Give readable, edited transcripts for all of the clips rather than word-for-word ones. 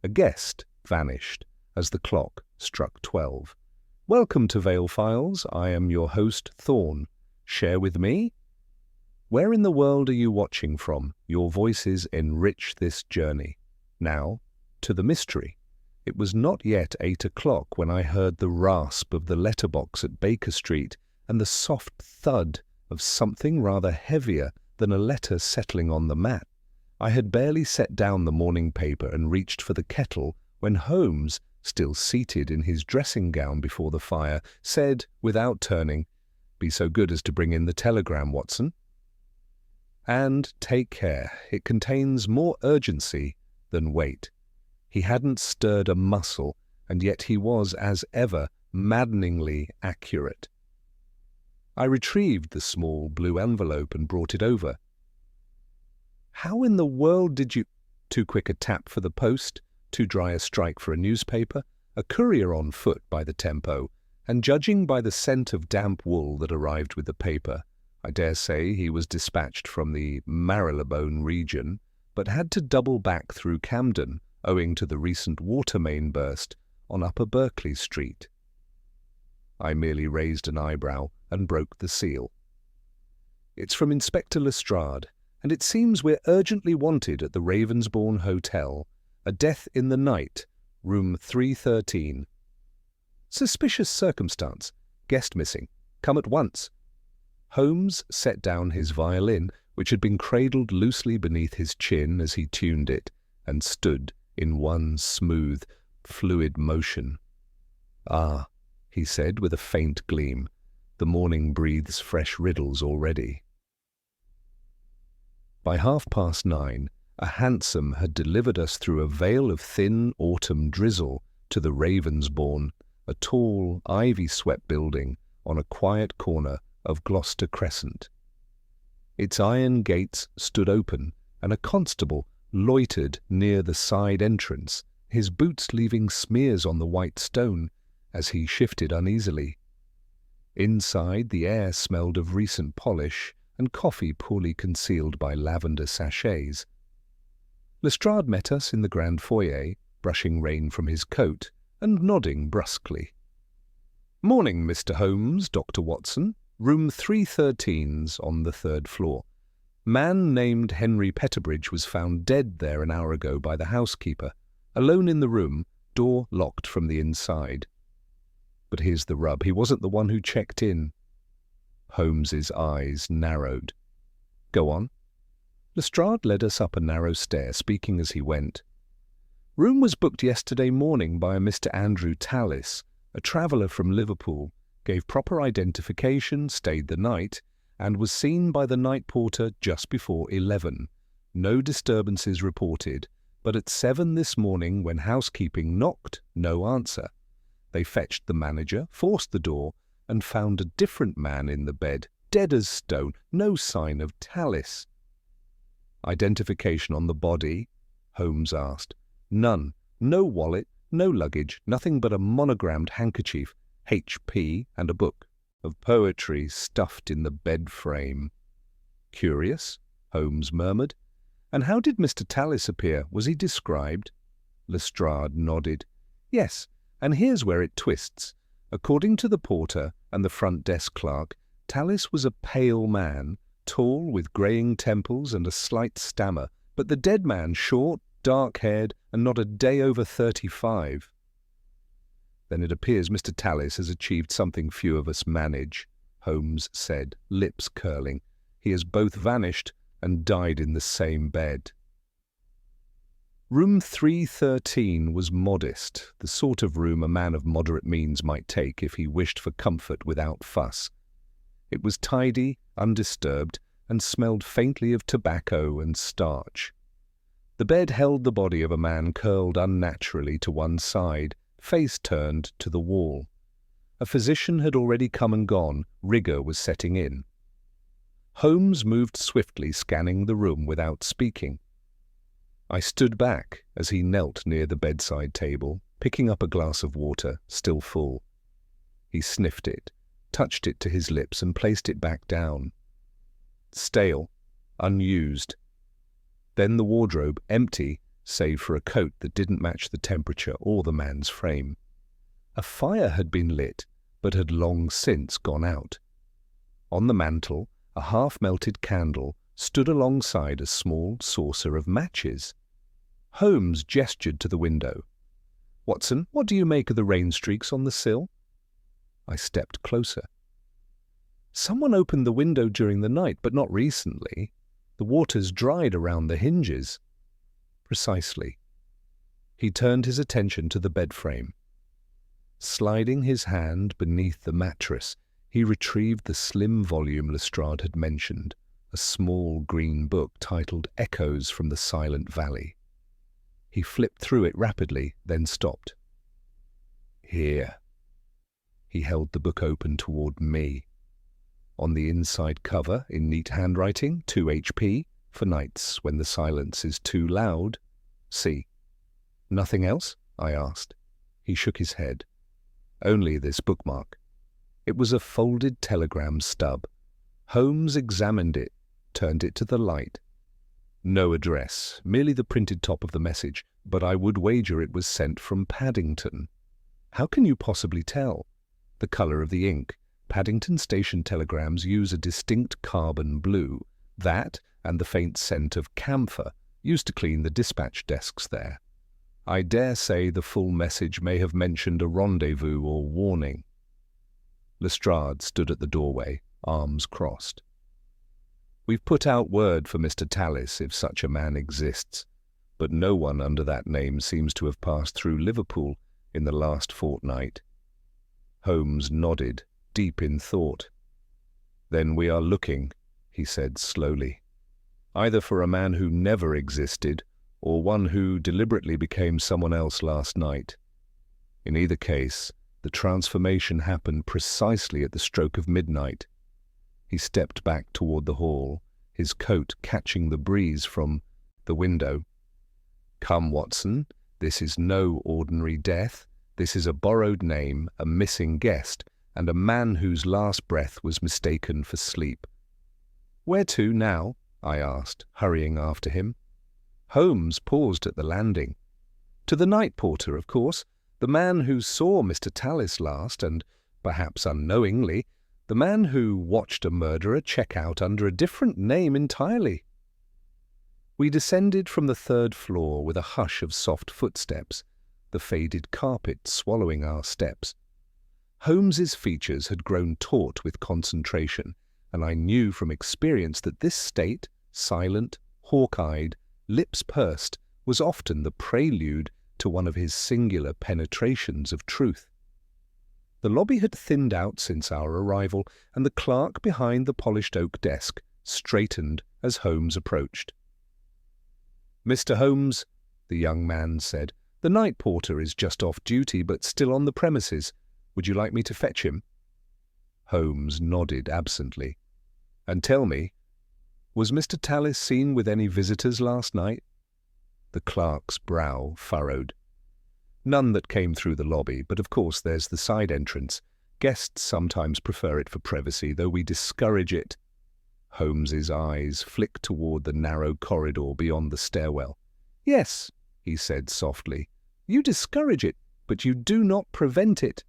A guest vanished as the clock struck 12. Welcome to Vale Files. I am your host, Thorn. Share with me? Where in the world are you watching from? Your voices enrich this journey. Now, to the mystery. It was not yet 8 o'clock when I heard the rasp of the letterbox at Baker Street and the soft thud of something rather heavier than a letter settling on the mat. I had barely set down the morning paper and reached for the kettle when Holmes, still seated in his dressing gown before the fire, said, without turning, "Be so good as to bring in the telegram, Watson. And take care, it contains more urgency than weight." He hadn't stirred a muscle, and yet he was, as ever, maddeningly accurate. I retrieved the small blue envelope and brought it over. "How in the world did you—" Too quick a tap for the post, too dry a strike for a newspaper, a courier on foot by the tempo, and judging by the scent of damp wool that arrived with the paper, I dare say he was dispatched from the Marylebone region, but had to double back through Camden, owing to the recent water main burst on Upper Berkeley Street. I merely raised an eyebrow and broke the seal. "It's from Inspector Lestrade, and it seems we're urgently wanted at the Ravensbourne Hotel. A death in the night, room 313. Suspicious circumstance. Guest missing. Come at once." Holmes set down his violin, which had been cradled loosely beneath his chin as he tuned it, and stood in one smooth, fluid motion. "Ah," he said with a faint gleam, "the morning breathes fresh riddles already." By 9:30, a hansom had delivered us through a veil of thin autumn drizzle to the Ravensbourne, a tall, ivy-swept building on a quiet corner of Gloucester Crescent. Its iron gates stood open, and a constable loitered near the side entrance, his boots leaving smears on the white stone as he shifted uneasily. Inside, the air smelled of recent polish and coffee poorly concealed by lavender sachets. Lestrade met us in the grand foyer, brushing rain from his coat and nodding brusquely. "Morning, Mr. Holmes, Dr. Watson. Room 313's on the 3rd floor. Man named Henry Petherbridge was found dead there an hour ago by the housekeeper, alone in the room, door locked from the inside. But here's the rub, he wasn't the one who checked in." Holmes's eyes narrowed. "Go on." Lestrade led us up a narrow stair, speaking as he went. "Room was booked yesterday morning by a Mr. Andrew Tallis, a traveller from Liverpool, gave proper identification, stayed the night, and was seen by the night porter just before 11. No disturbances reported, but at 7 this morning when housekeeping knocked, no answer. They fetched the manager, forced the door, and found a different man in the bed, dead as stone, no sign of Tallis." "Identification on the body?" Holmes asked. "None. No wallet, no luggage, nothing but a monogrammed handkerchief, H.P. and a book of poetry stuffed in the bed frame." "Curious," Holmes murmured. "And how did Mr. Tallis appear? Was he described?" Lestrade nodded. "Yes, and here's where it twists. According to the porter and the front desk clerk, Tallis was a pale man, tall with greying temples and a slight stammer, but the dead man short, dark-haired, and not a day over 35. "Then it appears Mr. Tallis has achieved something few of us manage," Holmes said, lips curling. "He has both vanished and died in the same bed." Room 313 was modest, the sort of room a man of moderate means might take if he wished for comfort without fuss. It was tidy, undisturbed, and smelled faintly of tobacco and starch. The bed held the body of a man curled unnaturally to one side, face turned to the wall. A physician had already come and gone, rigour was setting in. Holmes moved swiftly, scanning the room without speaking. I stood back as he knelt near the bedside table, picking up a glass of water, still full. He sniffed it, touched it to his lips and placed it back down. Stale, unused. Then the wardrobe, empty, save for a coat that didn't match the temperature or the man's frame. A fire had been lit, but had long since gone out. On the mantel, a half-melted candle stood alongside a small saucer of matches. Holmes gestured to the window. "Watson, what do you make of the rain streaks on the sill?" I stepped closer. "Someone opened the window during the night, but not recently. The water's dried around the hinges." "Precisely." He turned his attention to the bed frame. Sliding his hand beneath the mattress, he retrieved the slim volume Lestrade had mentioned, a small green book titled Echoes from the Silent Valley. He flipped through it rapidly, then stopped. "Here." He held the book open toward me. On the inside cover, in neat handwriting, 2 HP, for nights when the silence is too loud. See. "Nothing else?" I asked. He shook his head. "Only this bookmark." It was a folded telegram stub. Holmes examined it, turned it to the light. No address, merely the printed top of the message, but I would wager it was sent from Paddington. "How can you possibly tell?" "The colour of the ink. Paddington Station telegrams use a distinct carbon blue. That, and the faint scent of camphor, used to clean the dispatch desks there. I dare say the full message may have mentioned a rendezvous or warning." Lestrade stood at the doorway, arms crossed. "We've put out word for Mr. Tallis, if such a man exists, but no one under that name seems to have passed through Liverpool in the last fortnight." Holmes nodded, deep in thought. "Then we are looking," he said slowly, "either for a man who never existed, or one who deliberately became someone else last night. In either case, the transformation happened precisely at the stroke of midnight." He stepped back toward the hall, his coat catching the breeze from the window. "Come, Watson, this is no ordinary death. This is a borrowed name, a missing guest, and a man whose last breath was mistaken for sleep." "Where to now?" I asked, hurrying after him. Holmes paused at the landing. "To the night porter, of course, the man who saw Mr. Tallis last, and, perhaps unknowingly, the man who watched a murderer check out under a different name entirely." We descended from the 3rd floor with a hush of soft footsteps, the faded carpet swallowing our steps. Holmes's features had grown taut with concentration, and I knew from experience that this state, silent, hawk-eyed, lips pursed, was often the prelude to one of his singular penetrations of truth. The lobby had thinned out since our arrival, and the clerk behind the polished oak desk straightened as Holmes approached. "Mr. Holmes," the young man said, "the night porter is just off duty but still on the premises. Would you like me to fetch him?" Holmes nodded absently. "And tell me, was Mr. Tallis seen with any visitors last night?" The clerk's brow furrowed. "None that came through the lobby, but of course there's the side entrance. Guests sometimes prefer it for privacy, though we discourage it." Holmes's eyes flicked toward the narrow corridor beyond the stairwell. "Yes," he said softly, "you discourage it, but you do not prevent it."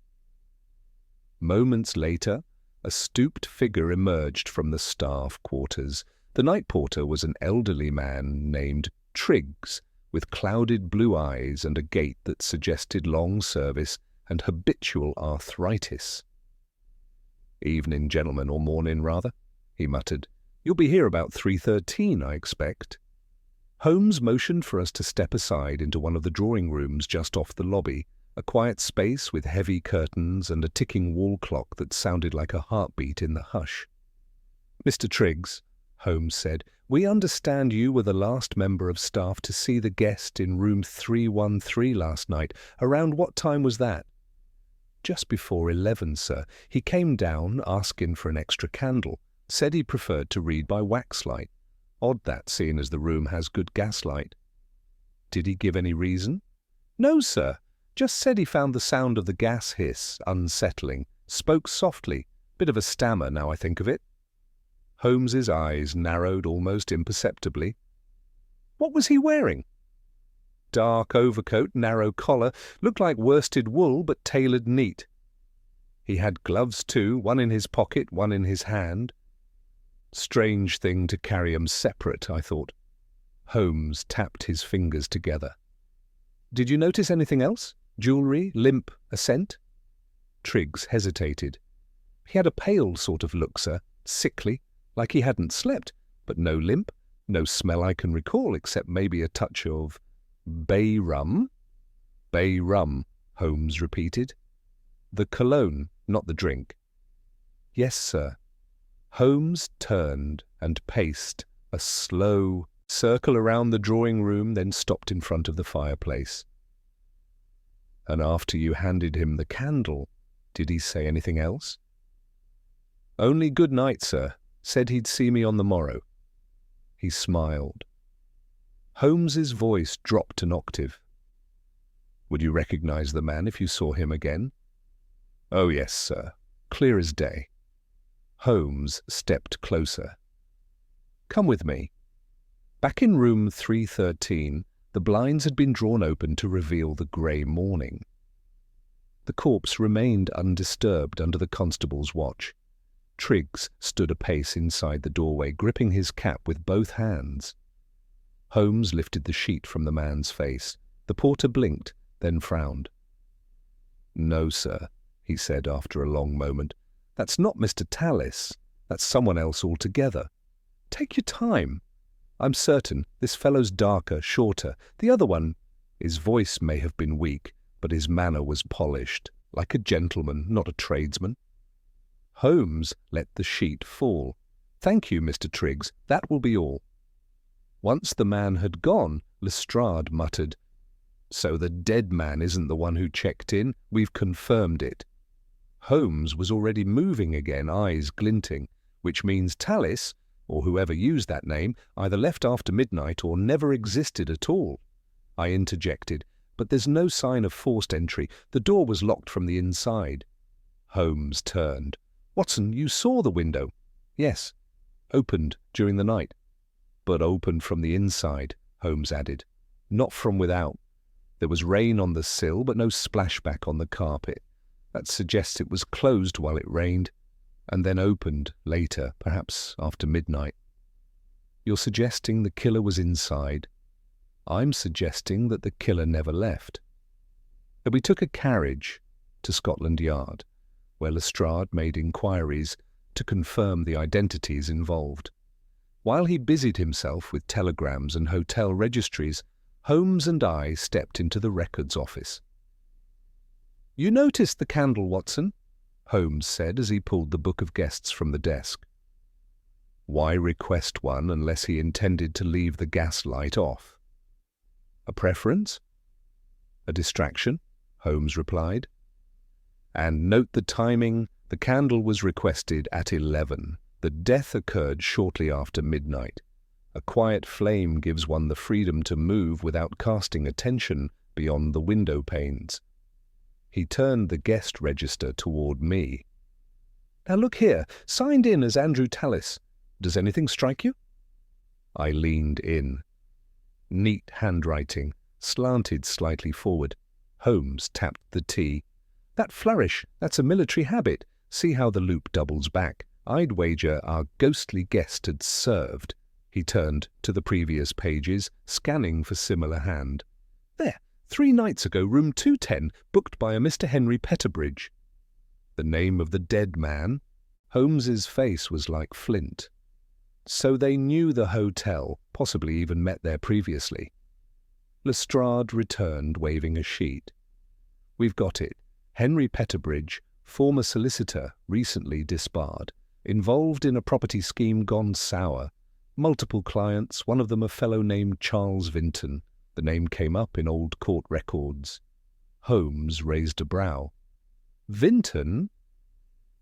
Moments later, a stooped figure emerged from the staff quarters. The night porter was an elderly man named Triggs, with clouded blue eyes and a gait that suggested long service and habitual arthritis. "Evening, gentlemen, or morning, rather," he muttered. "You'll be here about 3:13, I expect." Holmes motioned for us to step aside into one of the drawing rooms just off the lobby, a quiet space with heavy curtains and a ticking wall clock that sounded like a heartbeat in the hush. "Mr. Triggs," Holmes said, "we understand you were the last member of staff to see the guest in room 313 last night. Around what time was that?" "Just before 11, sir. He came down, asking for an extra candle. Said he preferred to read by waxlight. Odd that, seeing as the room has good gaslight." "Did he give any reason?" "No, sir. Just said he found the sound of the gas hiss unsettling. Spoke softly. Bit of a stammer, now I think of it." Holmes's eyes narrowed almost imperceptibly. "What was he wearing?" Dark overcoat, narrow collar, looked like worsted wool but tailored neat. He had gloves too, one in his pocket, one in his hand. Strange thing to carry 'em separate, I thought. Holmes tapped his fingers together. Did you notice anything else? Jewellery, limp, a scent? Triggs hesitated. He had a pale sort of look, sir, sickly, like he hadn't slept, but no limp, no smell I can recall except maybe a touch of bay rum. Bay rum, Holmes repeated. The cologne, not the drink. Yes, sir. Holmes turned and paced a slow circle around the drawing room, then stopped in front of the fireplace. And after you handed him the candle, did he say anything else? Only good night, sir. Said he'd see me on the morrow. He smiled. Holmes's voice dropped an octave. Would you recognize the man if you saw him again? Oh, yes, sir. Clear as day. Holmes stepped closer. Come with me. Back in room 313, the blinds had been drawn open to reveal the grey morning. The corpse remained undisturbed under the constable's watch. Triggs stood a pace inside the doorway, gripping his cap with both hands. Holmes lifted the sheet from the man's face. The porter blinked, then frowned. No, sir, he said after a long moment. That's not Mr. Tallis. That's someone else altogether. Take your time. I'm certain this fellow's darker, shorter. The other one, his voice may have been weak, but his manner was polished, like a gentleman, not a tradesman. Holmes let the sheet fall. Thank you, Mr. Triggs. That will be all. Once the man had gone, Lestrade muttered, So the dead man isn't the one who checked in. We've confirmed it. Holmes was already moving again, eyes glinting, which means Tallis, or whoever used that name, either left after midnight or never existed at all. I interjected, but there's no sign of forced entry. The door was locked from the inside. Holmes turned. Watson, you saw the window? Yes. Opened during the night. But opened from the inside, Holmes added. Not from without. There was rain on the sill, but no splashback on the carpet. That suggests it was closed while it rained, and then opened later, perhaps after midnight. You're suggesting the killer was inside. I'm suggesting that the killer never left. But we took a carriage to Scotland Yard, where Lestrade made inquiries to confirm the identities involved. While he busied himself with telegrams and hotel registries, Holmes and I stepped into the records office. You noticed the candle, Watson? Holmes said as he pulled the book of guests from the desk. Why request one unless he intended to leave the gaslight off? A preference? A distraction, Holmes replied. And note the timing. The candle was requested at 11. The death occurred shortly after midnight. A quiet flame gives one the freedom to move without casting attention beyond the window panes. He turned the guest register toward me. Now look here, signed in as Andrew Tallis. Does anything strike you? I leaned in. Neat handwriting, slanted slightly forward. Holmes tapped the T. That flourish, that's a military habit. See how the loop doubles back. I'd wager our ghostly guest had served. He turned to the previous pages, scanning for similar hand. There, 3 nights ago, room 210, booked by a Mr. Henry Petherbridge. The name of the dead man? Holmes's face was like flint. So they knew the hotel, possibly even met there previously. Lestrade returned, waving a sheet. We've got it. Henry Petherbridge, former solicitor, recently disbarred, involved in a property scheme gone sour. Multiple clients, one of them a fellow named Charles Vinton. The name came up in old court records. Holmes raised a brow. Vinton?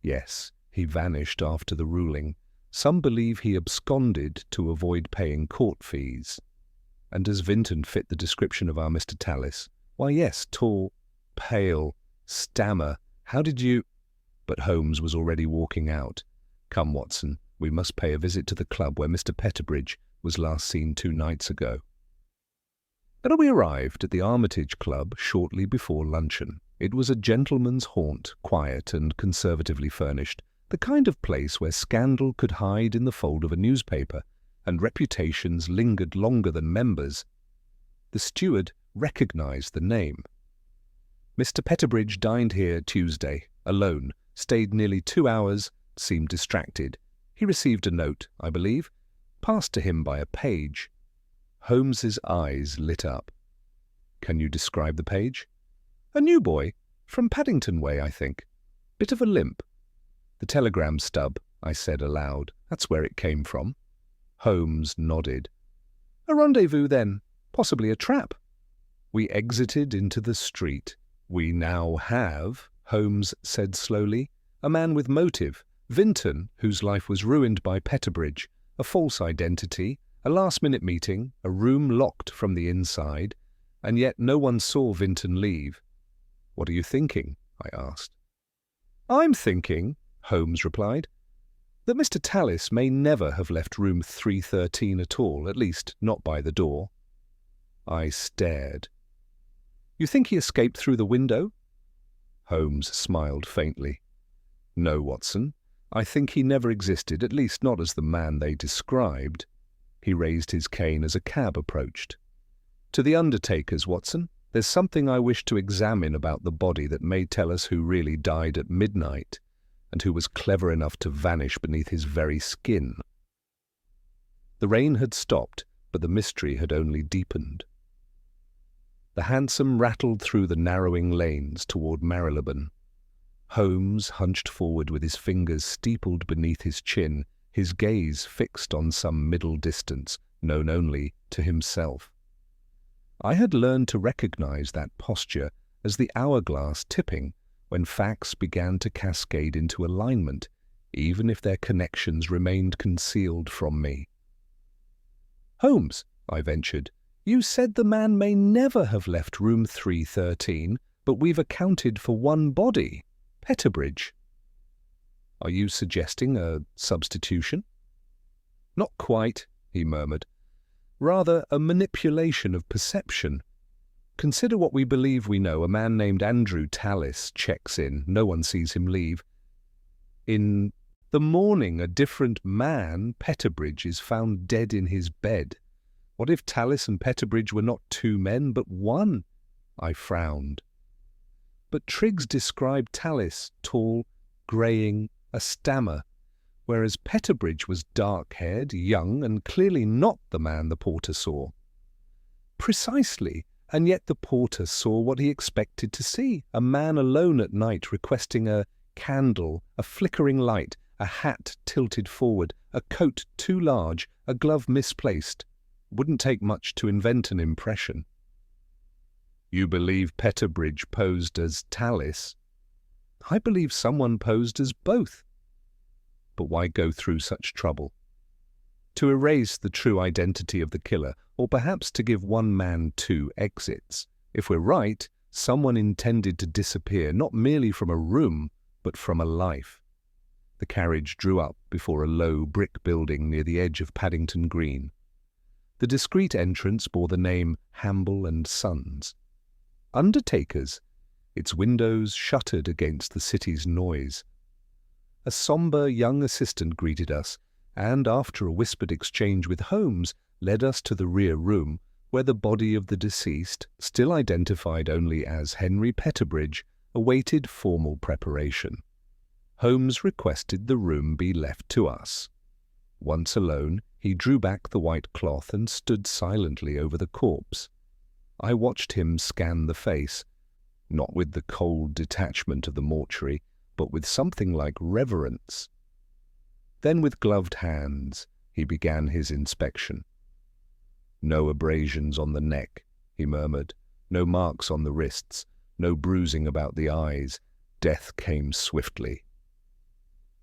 Yes, he vanished after the ruling. Some believe he absconded to avoid paying court fees. And does Vinton fit the description of our Mr. Tallis? Why, yes, tall, pale, stammer. How did you... But Holmes was already walking out. Come, Watson, we must pay a visit to the club where Mr. Petherbridge was last seen 2 nights ago. But we arrived at the Armitage Club shortly before luncheon. It was a gentleman's haunt, quiet and conservatively furnished, the kind of place where scandal could hide in the fold of a newspaper, and reputations lingered longer than members. The steward recognized the name. Mr. Petherbridge dined here Tuesday, alone, stayed nearly 2 hours, seemed distracted. He received a note, I believe, passed to him by a page. Holmes's eyes lit up. Can you describe the page? A new boy, from Paddington Way, I think. Bit of a limp. The telegram stub, I said aloud. That's where it came from. Holmes nodded. A rendezvous, then. Possibly a trap. We exited into the street. We now have, Holmes said slowly, a man with motive, Vinton, whose life was ruined by Petherbridge, a false identity, a last-minute meeting, a room locked from the inside, and yet no one saw Vinton leave. What are you thinking? I asked. I'm thinking, Holmes replied, that Mr. Tallis may never have left room 313 at all, at least not by the door. I stared. You think he escaped through the window? Holmes smiled faintly. No, Watson. I think he never existed, at least not as the man they described. He raised his cane as a cab approached. To the undertakers, Watson, there's something I wish to examine about the body that may tell us who really died at midnight, and who was clever enough to vanish beneath his very skin. The rain had stopped, but the mystery had only deepened. The hansom rattled through the narrowing lanes toward Marylebone. Holmes hunched forward with his fingers steepled beneath his chin, his gaze fixed on some middle distance, known only to himself. I had learned to recognize that posture as the hourglass tipping when facts began to cascade into alignment, even if their connections remained concealed from me. Holmes, I ventured, you said the man may never have left room 313, but we've accounted for one body, Petherbridge. Are you suggesting a substitution? Not quite, he murmured. Rather a manipulation of perception. Consider what we believe we know. A man named Andrew Tallis checks in. No one sees him leave. In the morning, a different man, Petherbridge, is found dead in his bed. What if Tallis and Petherbridge were not two men, but one? I frowned. But Triggs described Tallis, tall, greying, a stammer, whereas Petherbridge was dark-haired, young, and clearly not the man the porter saw. Precisely, and yet the porter saw what he expected to see, a man alone at night requesting a candle, a flickering light, a hat tilted forward, a coat too large, a glove misplaced. Wouldn't take much to invent an impression. You believe Petherbridge posed as Tallis? I believe someone posed as both. But why go through such trouble? To erase the true identity of the killer, or perhaps to give one man two exits. If we're right, someone intended to disappear not merely from a room, but from a life. The carriage drew up before a low brick building near the edge of Paddington Green. The discreet entrance bore the name Hamble and Sons. Undertakers, its windows shuttered against the city's noise. A sombre young assistant greeted us, and after a whispered exchange with Holmes, led us to the rear room, where the body of the deceased, still identified only as Henry Petherbridge, awaited formal preparation. Holmes requested the room be left to us. Once alone, he drew back the white cloth and stood silently over the corpse. I watched him scan the face, not with the cold detachment of the mortuary, but with something like reverence. Then with gloved hands, he began his inspection. No abrasions on the neck, he murmured, no marks on the wrists, no bruising about the eyes. Death came swiftly.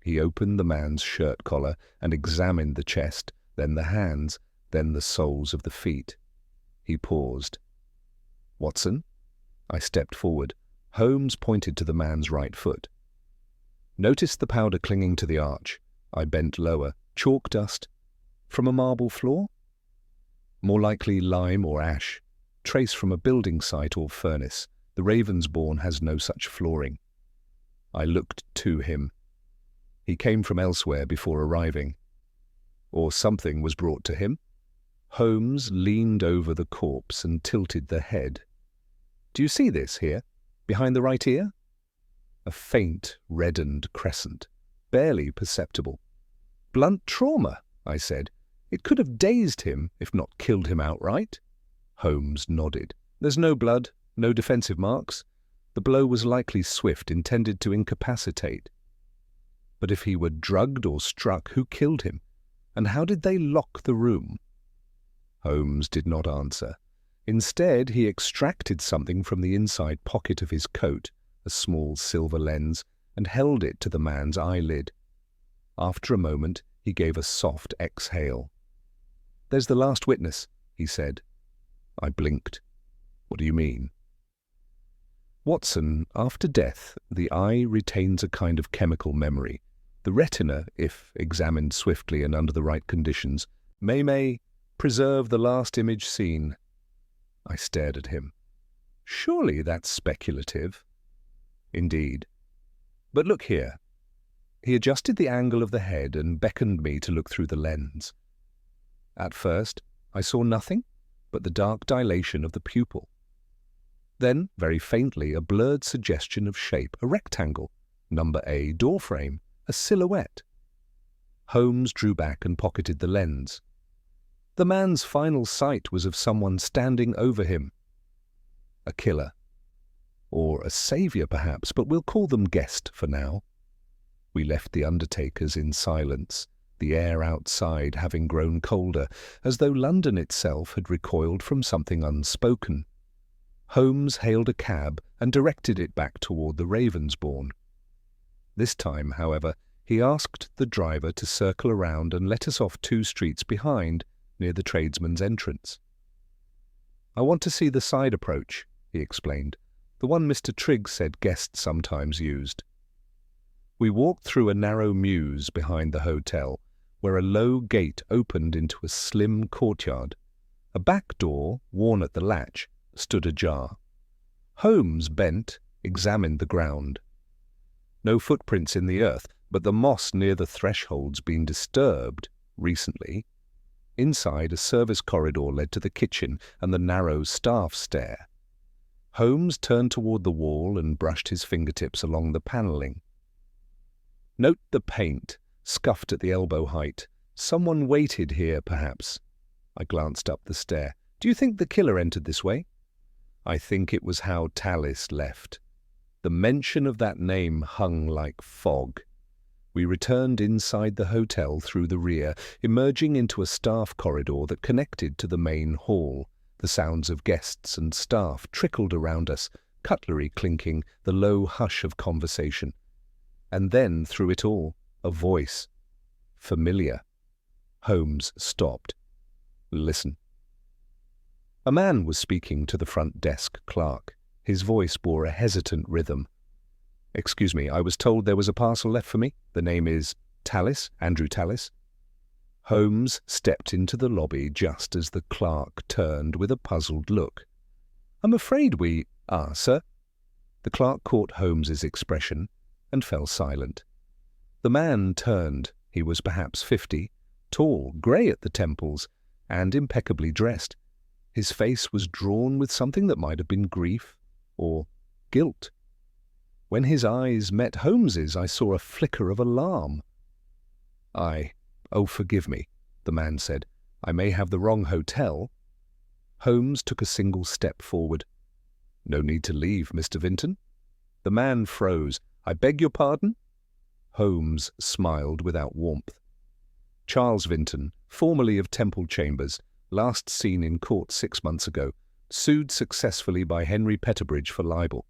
He opened the man's shirt collar and examined the chest, then the hands, then the soles of the feet. He paused. Watson? I stepped forward. Holmes pointed to the man's right foot. Notice the powder clinging to the arch. I bent lower. Chalk dust. From a marble floor? More likely lime or ash. trace from a building site or furnace. The Ravensbourne has no such flooring." I looked to him. He came from elsewhere before arriving. Or something was brought to him. Holmes leaned over the corpse and tilted the head. "Do you see this here, behind the right ear?" A faint, reddened crescent, barely perceptible. "Blunt trauma," I said. "It could have dazed him, if not killed him outright." Holmes nodded. "There's no blood, no defensive marks. The blow was likely swift, intended to incapacitate. But if he were drugged or struck, who killed him? And how did they lock the room?" Holmes did not answer. Instead, he extracted something from the inside pocket of his coat, a small silver lens, and held it to the man's eyelid. After a moment, he gave a soft exhale. "There's the last witness," he said. I blinked. "What do you mean?" "Watson, after death, the eye retains a kind of chemical memory. The retina, if examined swiftly and under the right conditions, may preserve the last image seen." I stared at him. "Surely that's speculative." "Indeed. But look here." He adjusted the angle of the head and beckoned me to look through the lens. At first, I saw nothing but the dark dilation of the pupil. Then, very faintly, a blurred suggestion of shape, a rectangle, number A doorframe, a silhouette. Holmes drew back and pocketed the lens. The man's final sight was of someone standing over him. A killer. Or a saviour, perhaps, but we'll call them guest for now. We left the undertakers in silence, the air outside having grown colder, as though London itself had recoiled from something unspoken. Holmes hailed a cab and directed it back toward the Ravensbourne. This time, however, he asked the driver to circle around and let us off 2 streets behind, near the tradesman's entrance. "I want to see the side approach," he explained, "the one Mr. Trigg said guests sometimes used." We walked through a narrow mews behind the hotel, where a low gate opened into a slim courtyard. A back door, worn at the latch, stood ajar. Holmes bent, examined the ground. No footprints in the earth, but the moss near the threshold's been disturbed recently. Inside, a service corridor led to the kitchen and the narrow staff stair. Holmes turned toward the wall and brushed his fingertips along the panelling. "Note the paint, scuffed at the elbow height. Someone waited here, perhaps." I glanced up the stair. "Do you think the killer entered this way?" "I think it was how Tallis left." The mention of that name hung like fog. We returned inside the hotel through the rear, emerging into a staff corridor that connected to the main hall. The sounds of guests and staff trickled around us, cutlery clinking, the low hush of conversation. And then, through it all, a voice. Familiar. Holmes stopped. "Listen." A man was speaking to the front desk clerk. His voice bore a hesitant rhythm. "Excuse me, I was told there was a parcel left for me. The name is Tallis, Andrew Tallis." Holmes stepped into the lobby just as the clerk turned with a puzzled look. "I'm afraid we are, sir." The clerk caught Holmes's expression and fell silent. The man turned. He was perhaps 50, tall, grey at the temples, and impeccably dressed. His face was drawn with something that might have been grief or guilt. When his eyes met Holmes's, I saw a flicker of alarm. "Oh, forgive me," the man said. "I may have the wrong hotel." Holmes took a single step forward. "No need to leave, Mr. Vinton." The man froze. "I beg your pardon?" Holmes smiled without warmth. "Charles Vinton, formerly of Temple Chambers, last seen in court 6 months ago, sued successfully by Henry Petherbridge for libel.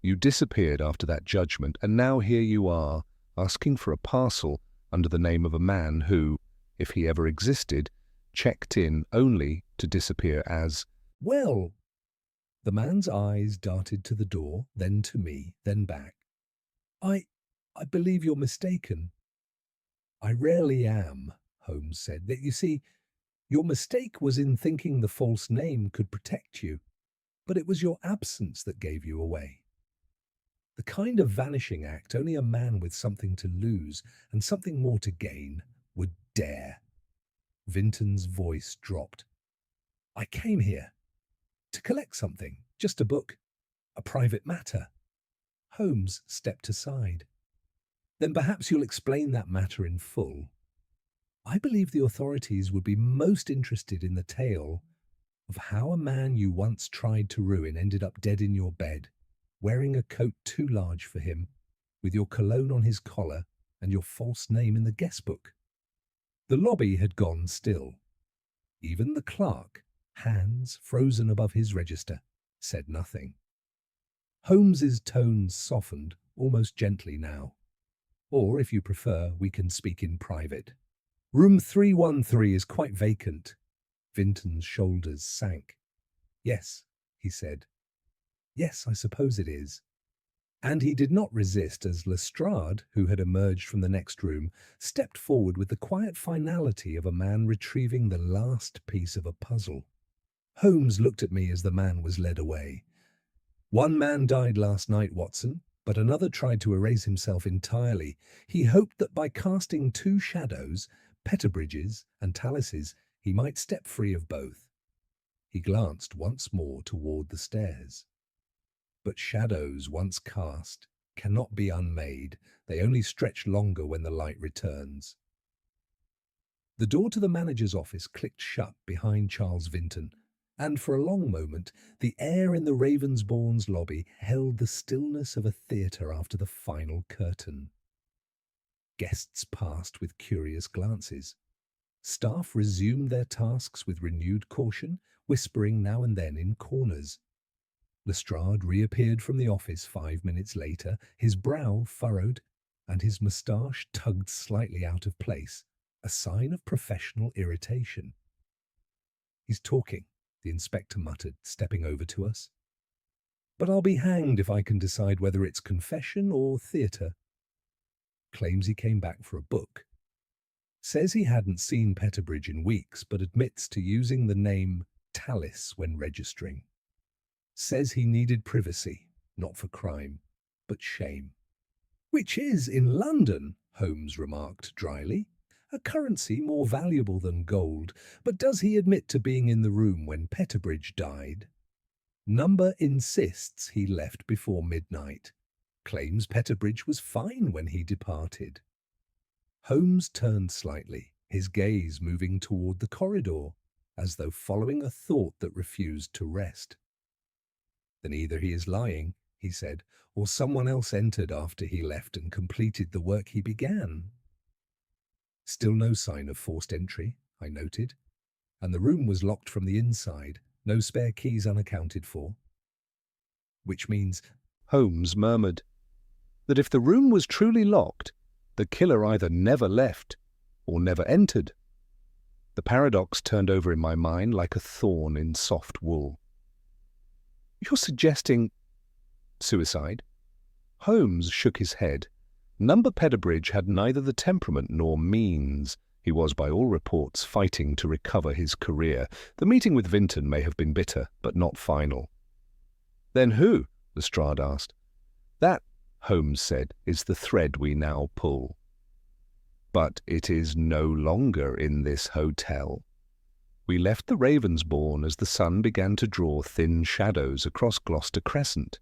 You disappeared after that judgment, and now here you are, asking for a parcel under the name of a man who, if he ever existed, checked in only to disappear as, well." The man's eyes darted to the door, then to me, then back. I believe you're mistaken." "I rarely am," Holmes said. "You see, your mistake was in thinking the false name could protect you. but it was your absence that gave you away. The kind of vanishing act only a man with something to lose and something more to gain would dare. Vinton's voice dropped. I came here to collect something, just a book, a private matter. Holmes stepped aside. Then perhaps you'll explain that matter in full. I believe the authorities would be most interested in the tale of how a man you once tried to ruin ended up dead in your bed, wearing a coat too large for him, with your cologne on his collar and your false name in the guest book. The lobby had gone still. Even the clerk, hands frozen above his register, said nothing. Holmes's tones softened almost gently now. Or, if you prefer, we can speak in private. Room 313 is quite vacant. Vinton's shoulders sank. Yes, he said. Yes, I suppose it is. And he did not resist as Lestrade, who had emerged from the next room, stepped forward with the quiet finality of a man retrieving the last piece of a puzzle. Holmes looked at me as the man was led away. One man died last night, Watson, but another tried to erase himself entirely. He hoped that by casting two shadows, Peterbridge's and Tallis's, he might step free of both. He glanced once more toward the stairs. But shadows once cast cannot be unmade. They only stretch longer when the light returns. The door to the manager's office clicked shut behind Charles Vinton, and for a long moment the air in the Ravensbourne's lobby held the stillness of a theatre after the final curtain. Guests passed with curious glances. Staff resumed their tasks with renewed caution, whispering now and then in corners. Lestrade reappeared from the office 5 minutes later, his brow furrowed and his moustache tugged slightly out of place, a sign of professional irritation. He's talking, the inspector muttered, stepping over to us. But I'll be hanged if I can decide whether it's confession or theatre. Claims he came back for a book. Says he hadn't seen Peterbridge in weeks, but admits to using the name Tallis when registering. Says he needed privacy, not for crime, but shame. Which is, in London, Holmes remarked dryly, a currency more valuable than gold, but does he admit to being in the room when Peterbridge died? Number insists he left before midnight. Claims Peterbridge was fine when he departed. Holmes turned slightly, his gaze moving toward the corridor, as though following a thought that refused to rest. Then either he is lying, he said, or someone else entered after he left and completed the work he began. Still no sign of forced entry, I noted, and the room was locked from the inside, no spare keys unaccounted for. Which means, Holmes murmured, that if the room was truly locked, the killer either never left or never entered. The paradox turned over in my mind like a thorn in soft wool. You're suggesting suicide? Holmes shook his head. Number Peterbridge had neither the temperament nor means. He was, by all reports, fighting to recover his career. The meeting with Vinton may have been bitter, but not final. Then who? Lestrade asked. That, Holmes said, is the thread we now pull. But it is no longer in this hotel. We left the Ravensbourne as the sun began to draw thin shadows across Gloucester Crescent.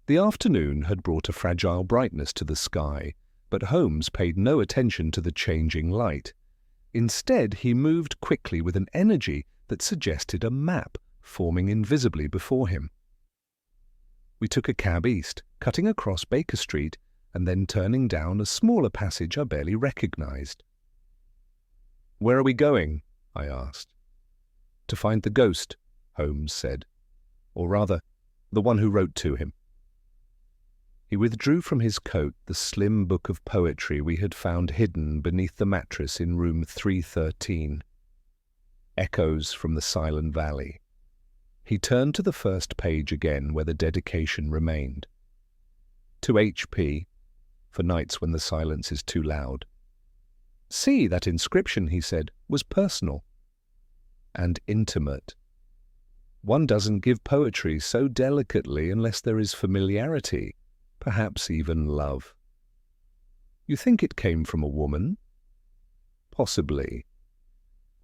The afternoon had brought a fragile brightness to the sky, but Holmes paid no attention to the changing light. Instead, he moved quickly with an energy that suggested a map forming invisibly before him. We took a cab east, cutting across Baker Street and then turning down a smaller passage I barely recognized. "Where are we going?" I asked. "To find the ghost," Holmes said. "Or rather, the one who wrote to him." He withdrew from his coat the slim book of poetry we had found hidden beneath the mattress in room 313. Echoes from the Silent Valley. He turned to the first page again where the dedication remained. To H.P., for nights when the silence is too loud. See, that inscription, he said, was personal and intimate. One doesn't give poetry so delicately unless there is familiarity, perhaps even love. You think it came from a woman? Possibly.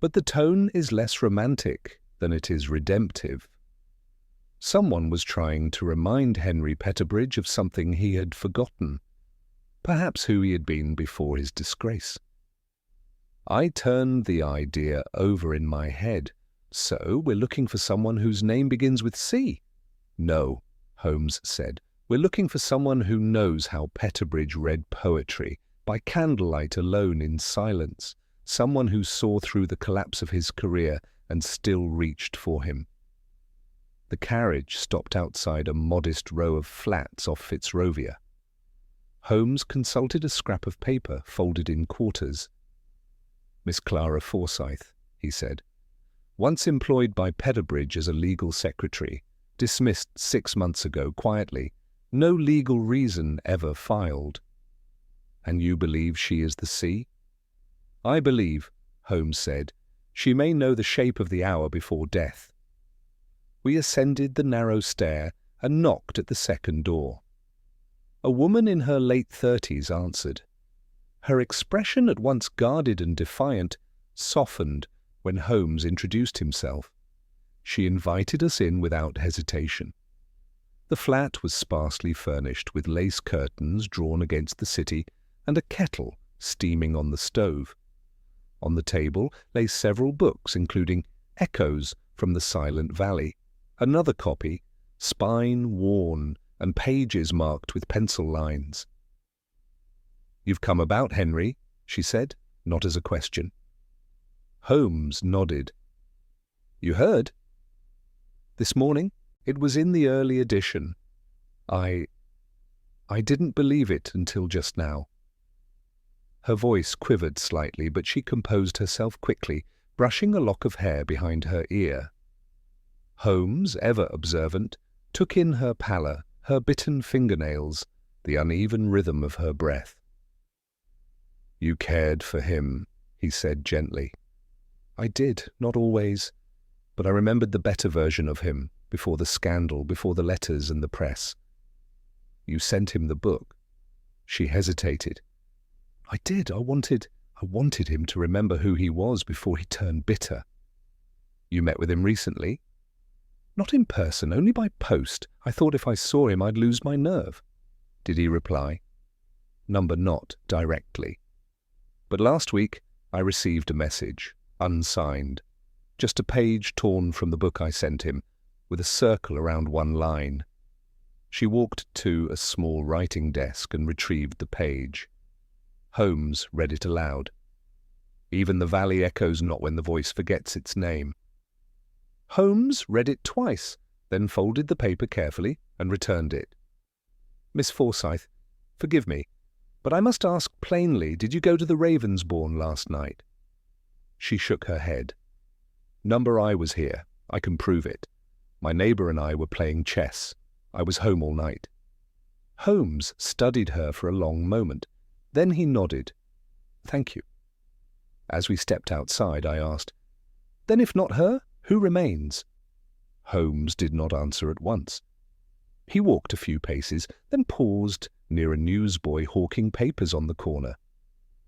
But the tone is less romantic than it is redemptive. Someone was trying to remind Henry Petherbridge of something he had forgotten, perhaps who he had been before his disgrace. I turned the idea over in my head. So, we're looking for someone whose name begins with C? No, Holmes said. We're looking for someone who knows how Petherbridge read poetry, by candlelight alone in silence, someone who saw through the collapse of his career and still reached for him. The carriage stopped outside a modest row of flats off Fitzrovia. Holmes consulted a scrap of paper folded in quarters. Miss Clara Forsyth, he said. Once employed by Petherbridge as a legal secretary, dismissed 6 months ago quietly, no legal reason ever filed. And you believe she is the C? I believe, Holmes said, she may know the shape of the hour before death. We ascended the narrow stair and knocked at the second door. A woman in her late 30s answered. Her expression, at once guarded and defiant, softened when Holmes introduced himself. She invited us in without hesitation. The flat was sparsely furnished with lace curtains drawn against the city and a kettle steaming on the stove. On the table lay several books, including Echoes from the Silent Valley, another copy, spine worn and pages marked with pencil lines. "You've come about, Henry," she said, not as a question. Holmes nodded. "You heard?" "This morning? It was in the early edition. I didn't believe it until just now." Her voice quivered slightly, but she composed herself quickly, brushing a lock of hair behind her ear. Holmes, ever observant, took in her pallor, her bitten fingernails, the uneven rhythm of her breath. "You cared for him," he said gently. "I did, not always, but I remembered the better version of him, before the scandal, before the letters and the press." "You sent him the book." She hesitated. "I did. I wanted him to remember who he was before he turned bitter." "You met with him recently?" "Not in person, only by post. I thought if I saw him I'd lose my nerve." "Did he reply?" "Number not directly. But last week I received a message, unsigned, just a page torn from the book I sent him, with a circle around one line." She walked to a small writing desk and retrieved the page. Holmes read it aloud. "Even the valley echoes not when the voice forgets its name." Holmes read it twice, then folded the paper carefully and returned it. "Miss Forsyth, forgive me, but I must ask plainly, did you go to the Ravensbourne last night?" She shook her head. "Number I was here. I can prove it. My neighbour and I were playing chess. I was home all night." Holmes studied her for a long moment. Then he nodded. "Thank you." As we stepped outside, I asked, "Then if not her, who remains?" Holmes did not answer at once. He walked a few paces, then paused near a newsboy hawking papers on the corner.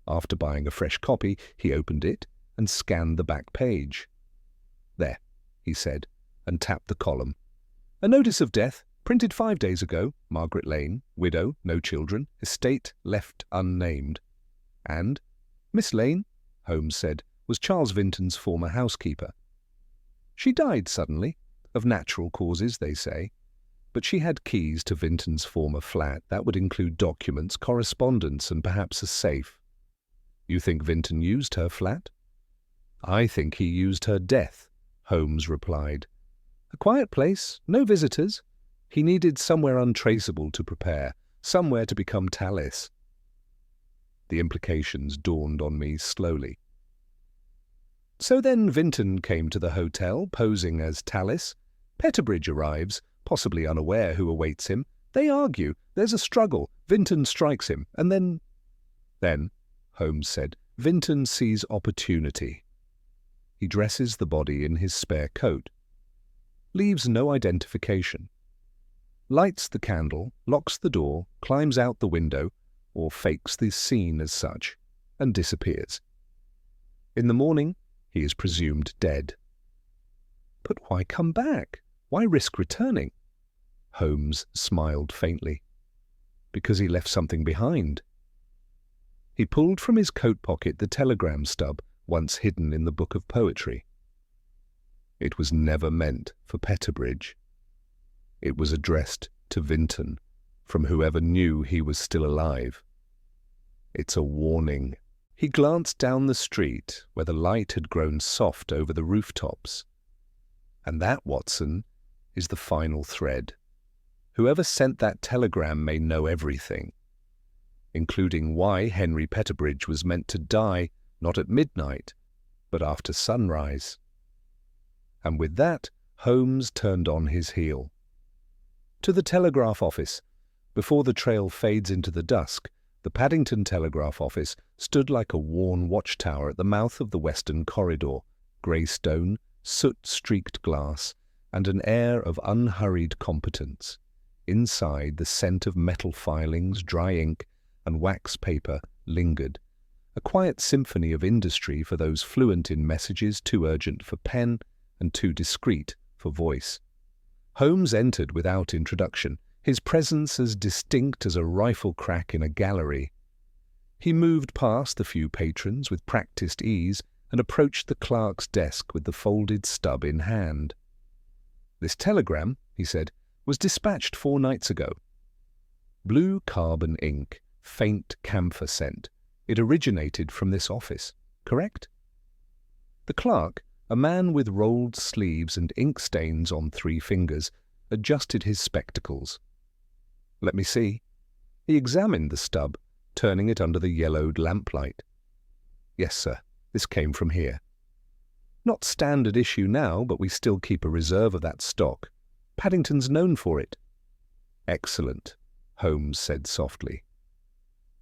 After buying a fresh copy, he opened it and scanned the back page. "There," he said, and tapped the column. "A notice of death, printed 5 days ago, Margaret Lane, widow, no children, estate left unnamed." "And Miss Lane," Holmes said, "was Charles Vinton's former housekeeper. She died suddenly, of natural causes, they say. But she had keys to Vinton's former flat. That would include documents, correspondence, and perhaps a safe." "You think Vinton used her flat?" "I think he used her death," Holmes replied. "A quiet place, no visitors. He needed somewhere untraceable to prepare, somewhere to become Tallis." The implications dawned on me slowly. "So then Vinton came to the hotel, posing as Tallis. Petherbridge arrives, possibly unaware who awaits him. They argue. There's a struggle. Vinton strikes him, and then..." "Then," Holmes said, "Vinton sees opportunity. He dresses the body in his spare coat." leaves no identification. Lights the candle, locks the door, climbs out the window, or fakes the scene as such, and disappears. In the morning, he is presumed dead. But why come back? Why risk returning? Holmes smiled faintly. Because he left something behind. He pulled from his coat pocket the telegram stub once hidden in the book of poetry. It was never meant for Petherbridge. It was addressed to Vinton, from whoever knew he was still alive. It's a warning. He glanced down the street, where the light had grown soft over the rooftops. And that, Watson, is the final thread. Whoever sent that telegram may know everything, including why Henry Petherbridge was meant to die not at midnight, but after sunrise. And with that, Holmes turned on his heel. To the telegraph office. Before the trail fades into the dusk, the Paddington Telegraph Office stood like a worn watchtower at the mouth of the western corridor, grey stone, soot-streaked glass, and an air of unhurried competence. Inside, the scent of metal filings, dry ink, and wax paper lingered, a quiet symphony of industry for those fluent in messages too urgent for pen and too discreet for voice. Holmes entered without introduction, his presence as distinct as a rifle crack in a gallery. He moved past the few patrons with practised ease and approached the clerk's desk with the folded stub in hand. "This telegram," he said, "was dispatched 4 nights ago. Blue carbon ink, faint camphor scent. It originated from this office, correct?" The clerk, a man with rolled sleeves and ink stains on 3 fingers, adjusted his spectacles. "Let me see." He examined the stub, turning it under the yellowed lamplight. "Yes, sir, this came from here. Not standard issue now, but we still keep a reserve of that stock. Paddington's known for it." "Excellent," Holmes said softly.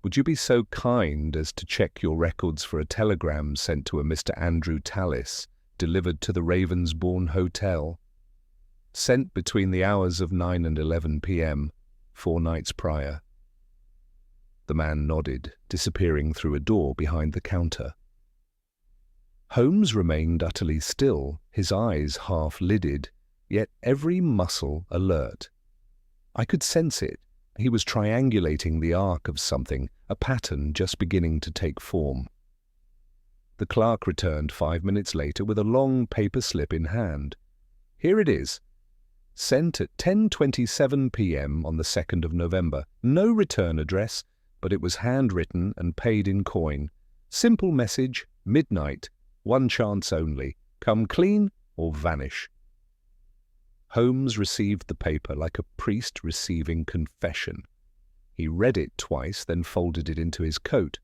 "Would you be so kind as to check your records for a telegram sent to a Mr. Andrew Tallis, delivered to the Ravensbourne Hotel? Sent between the hours of 9 and 11 p.m., 4 nights prior." The man nodded, disappearing through a door behind the counter. Holmes remained utterly still, his eyes half-lidded, yet every muscle alert. I could sense it. He was triangulating the arc of something, a pattern just beginning to take form. The clerk returned 5 minutes later with a long paper slip in hand. "Here it is. Sent at 10:27 p.m. on the 2nd of November. No return address, but it was handwritten and paid in coin. Simple message, midnight, 1 chance only. Come clean or vanish." Holmes received the paper like a priest receiving confession. He read it twice, then folded it into his coat.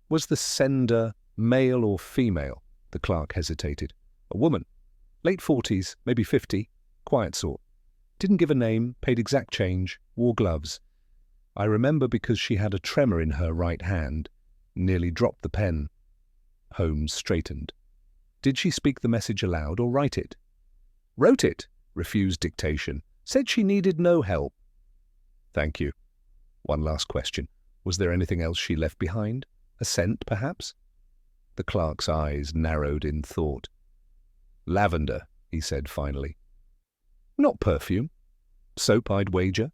"Was the sender male or female?" The clerk hesitated. "A woman. Late 40s, maybe 50. Quiet sort. Didn't give a name, paid exact change, wore gloves. I remember because she had a tremor in her right hand. Nearly dropped the pen." Holmes straightened. "Did she speak the message aloud or write it?" "Wrote it. Refused dictation. Said she needed no help." "Thank you. One last question. Was there anything else she left behind? A scent, perhaps?" The clerk's eyes narrowed in thought. "Lavender," he said finally. "Not perfume. Soap, I'd wager."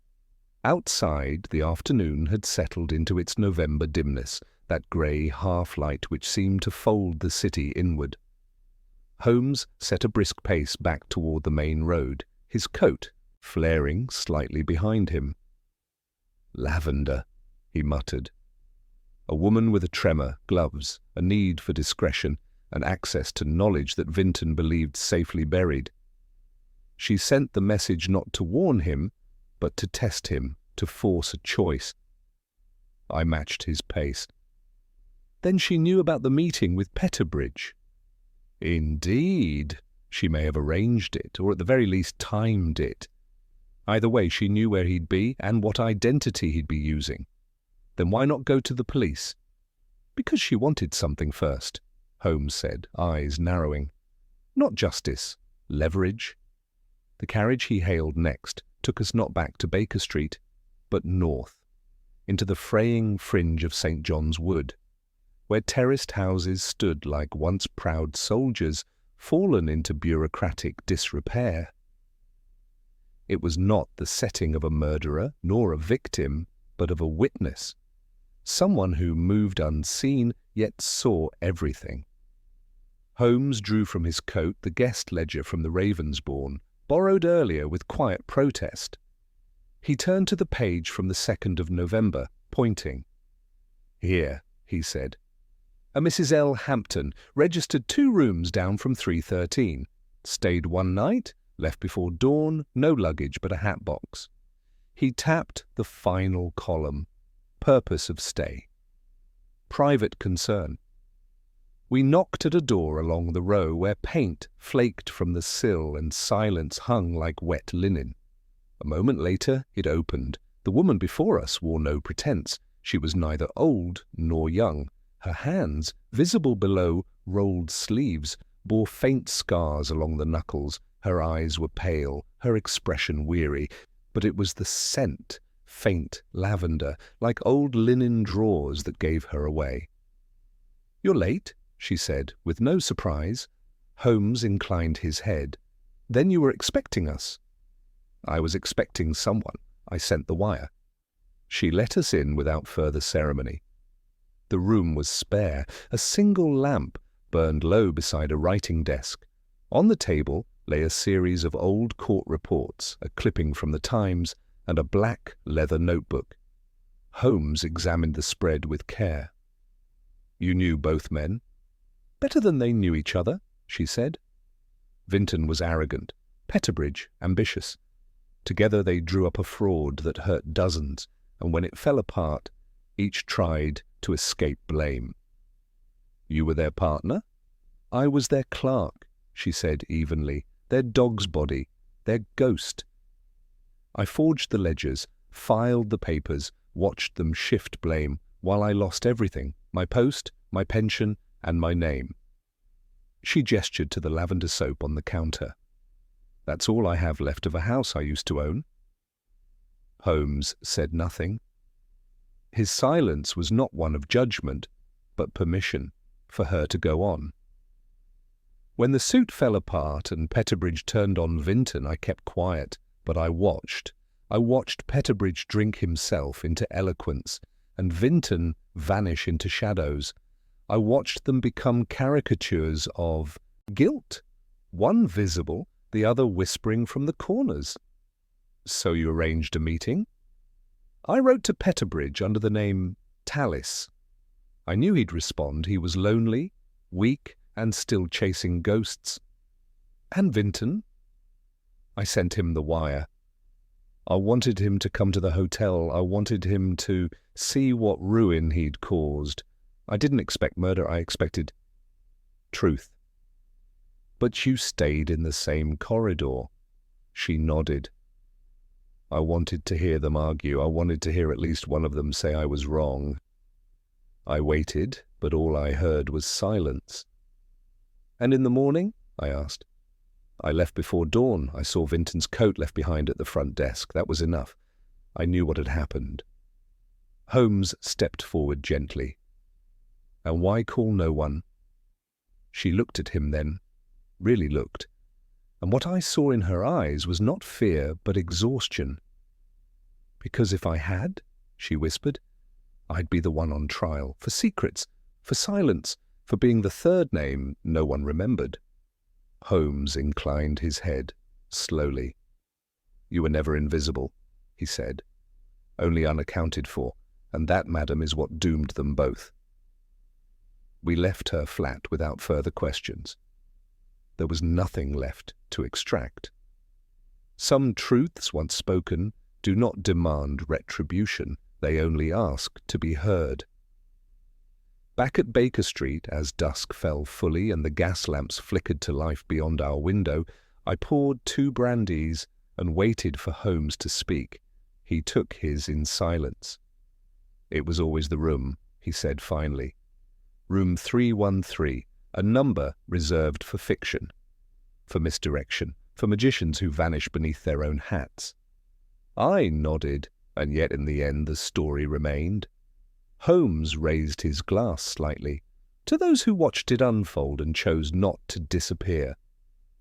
Outside, the afternoon had settled into its November dimness, that grey half-light which seemed to fold the city inward. Holmes set a brisk pace back toward the main road, his coat flaring slightly behind him. "Lavender," he muttered. A woman with a tremor, gloves, a need for discretion, and access to knowledge that Vinton believed safely buried. She sent the message not to warn him, but to test him, to force a choice. I matched his pace. Then she knew about the meeting with Petherbridge. Indeed, she may have arranged it, or at the very least timed it. Either way, she knew where he'd be and what identity he'd be using. Then why not go to the police? "Because she wanted something first," Holmes said, eyes narrowing. "Not justice, leverage. The carriage he hailed next took us not back to Baker Street, but north, into the fraying fringe of St. John's Wood, where terraced houses stood like once proud soldiers fallen into bureaucratic disrepair. It was not the setting of a murderer nor a victim, but of a witness, someone who moved unseen yet saw everything. Holmes drew from his coat the guest ledger from the Ravensbourne, borrowed earlier with quiet protest. He turned to the page from the 2nd of November, pointing. "Here," he said. "A Mrs. L. Hampton, registered 2 rooms down from 313. Stayed 1 night, left before dawn, no luggage but a hat box." He tapped the final column. Purpose of stay. Private concern. We knocked at a door along the row where paint flaked from the sill and silence hung like wet linen. A moment later it opened. The woman before us wore no pretense. She was neither old nor young. Her hands, visible below rolled sleeves, bore faint scars along the knuckles. Her eyes were pale, her expression weary, but it was the scent, faint lavender, like old linen drawers, that gave her away. "You're late," she said, with no surprise. Holmes inclined his head. "Then you were expecting us?" "I was expecting someone. I sent the wire." She let us in without further ceremony. The room was spare. A single lamp burned low beside a writing desk. On the table lay a series of old court reports, a clipping from the Times, and a black leather notebook. Holmes examined the spread with care. "You knew both men?" "Better than they knew each other," she said. Vinton was arrogant, Petherbridge ambitious. Together they drew up a fraud that hurt dozens, and when it fell apart, each tried to escape blame. "You were their partner?" "I was their clerk," she said evenly, "their dog's body, their ghost." I forged the ledgers, filed the papers, watched them shift blame, while I lost everything, my post, my pension, and my name. She gestured to the lavender soap on the counter. "That's all I have left of a house I used to own." Holmes said nothing. His silence was not one of judgment, but permission for her to go on. When the suit fell apart and Petherbridge turned on Vinton, I kept quiet, but I watched. I watched Petherbridge drink himself into eloquence, and Vinton vanish into shadows. I watched them become caricatures of guilt, one visible, the other whispering from the corners. "So you arranged a meeting?" "I wrote to Petherbridge under the name Tallis. I knew he'd respond. He was lonely, weak, and still chasing ghosts." "And Vinton?" "I sent him the wire. I wanted him to come to the hotel. I wanted him to see what ruin he'd caused. I didn't expect murder. I expected truth." "But you stayed in the same corridor." She nodded. "I wanted to hear them argue. I wanted to hear at least one of them say I was wrong." I waited, but all I heard was silence. "And in the morning?" I asked. "I left before dawn. I saw Vinton's coat left behind at the front desk. That was enough. I knew what had happened." Holmes stepped forward gently. "And why call no one?" She looked at him then, really looked, and what I saw in her eyes was not fear but exhaustion. "Because if I had," she whispered, "I'd be the one on trial, for secrets, for silence, for being the third name no one remembered." Holmes inclined his head, slowly. "You were never invisible," he said. "Only unaccounted for, and that, madam, is what doomed them both." We left her flat without further questions. There was nothing left to extract. Some truths, once spoken, do not demand retribution. They only ask to be heard. Back at Baker Street, as dusk fell fully and the gas lamps flickered to life beyond our window, I poured 2 brandies and waited for Holmes to speak. He took his in silence. "It was always the room," he said finally. "Room 313, a number reserved for fiction, for misdirection, for magicians who vanish beneath their own hats. I nodded, and yet in the end the story remained. Holmes raised his glass slightly, to those who watched it unfold and chose not to disappear.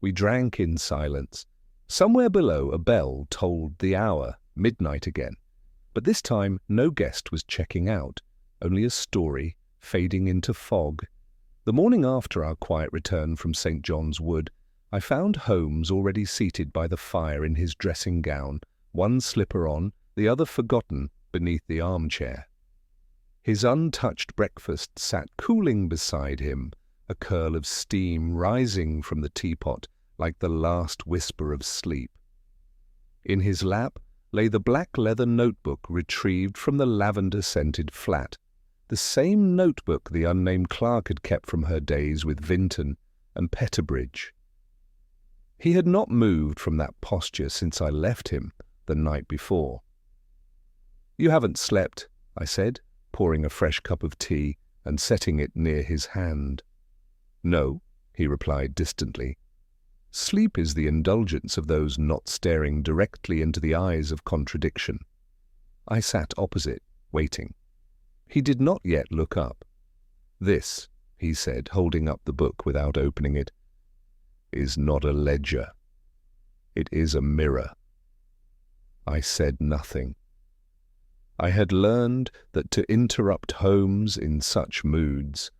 We drank in silence. Somewhere below, a bell tolled the hour, midnight again. But this time no guest was checking out, only a story fading into fog. The morning after our quiet return from St. John's Wood, I found Holmes already seated by the fire in his dressing gown, one slipper on, the other forgotten, beneath the armchair. His untouched breakfast sat cooling beside him, a curl of steam rising from the teapot like the last whisper of sleep. In his lap lay the black leather notebook retrieved from the lavender-scented flat, the same notebook the unnamed clerk had kept from her days with Vinton and Petherbridge. He had not moved from that posture since I left him the night before. "You haven't slept," I said, pouring a fresh cup of tea and setting it near his hand. "No," he replied distantly. "Sleep is the indulgence of those not staring directly into the eyes of contradiction." I sat opposite, waiting. He did not yet look up. "This," he said, holding up the book without opening it, "is not a ledger. It is a mirror." I said nothing. I had learned that to interrupt Holmes in such moods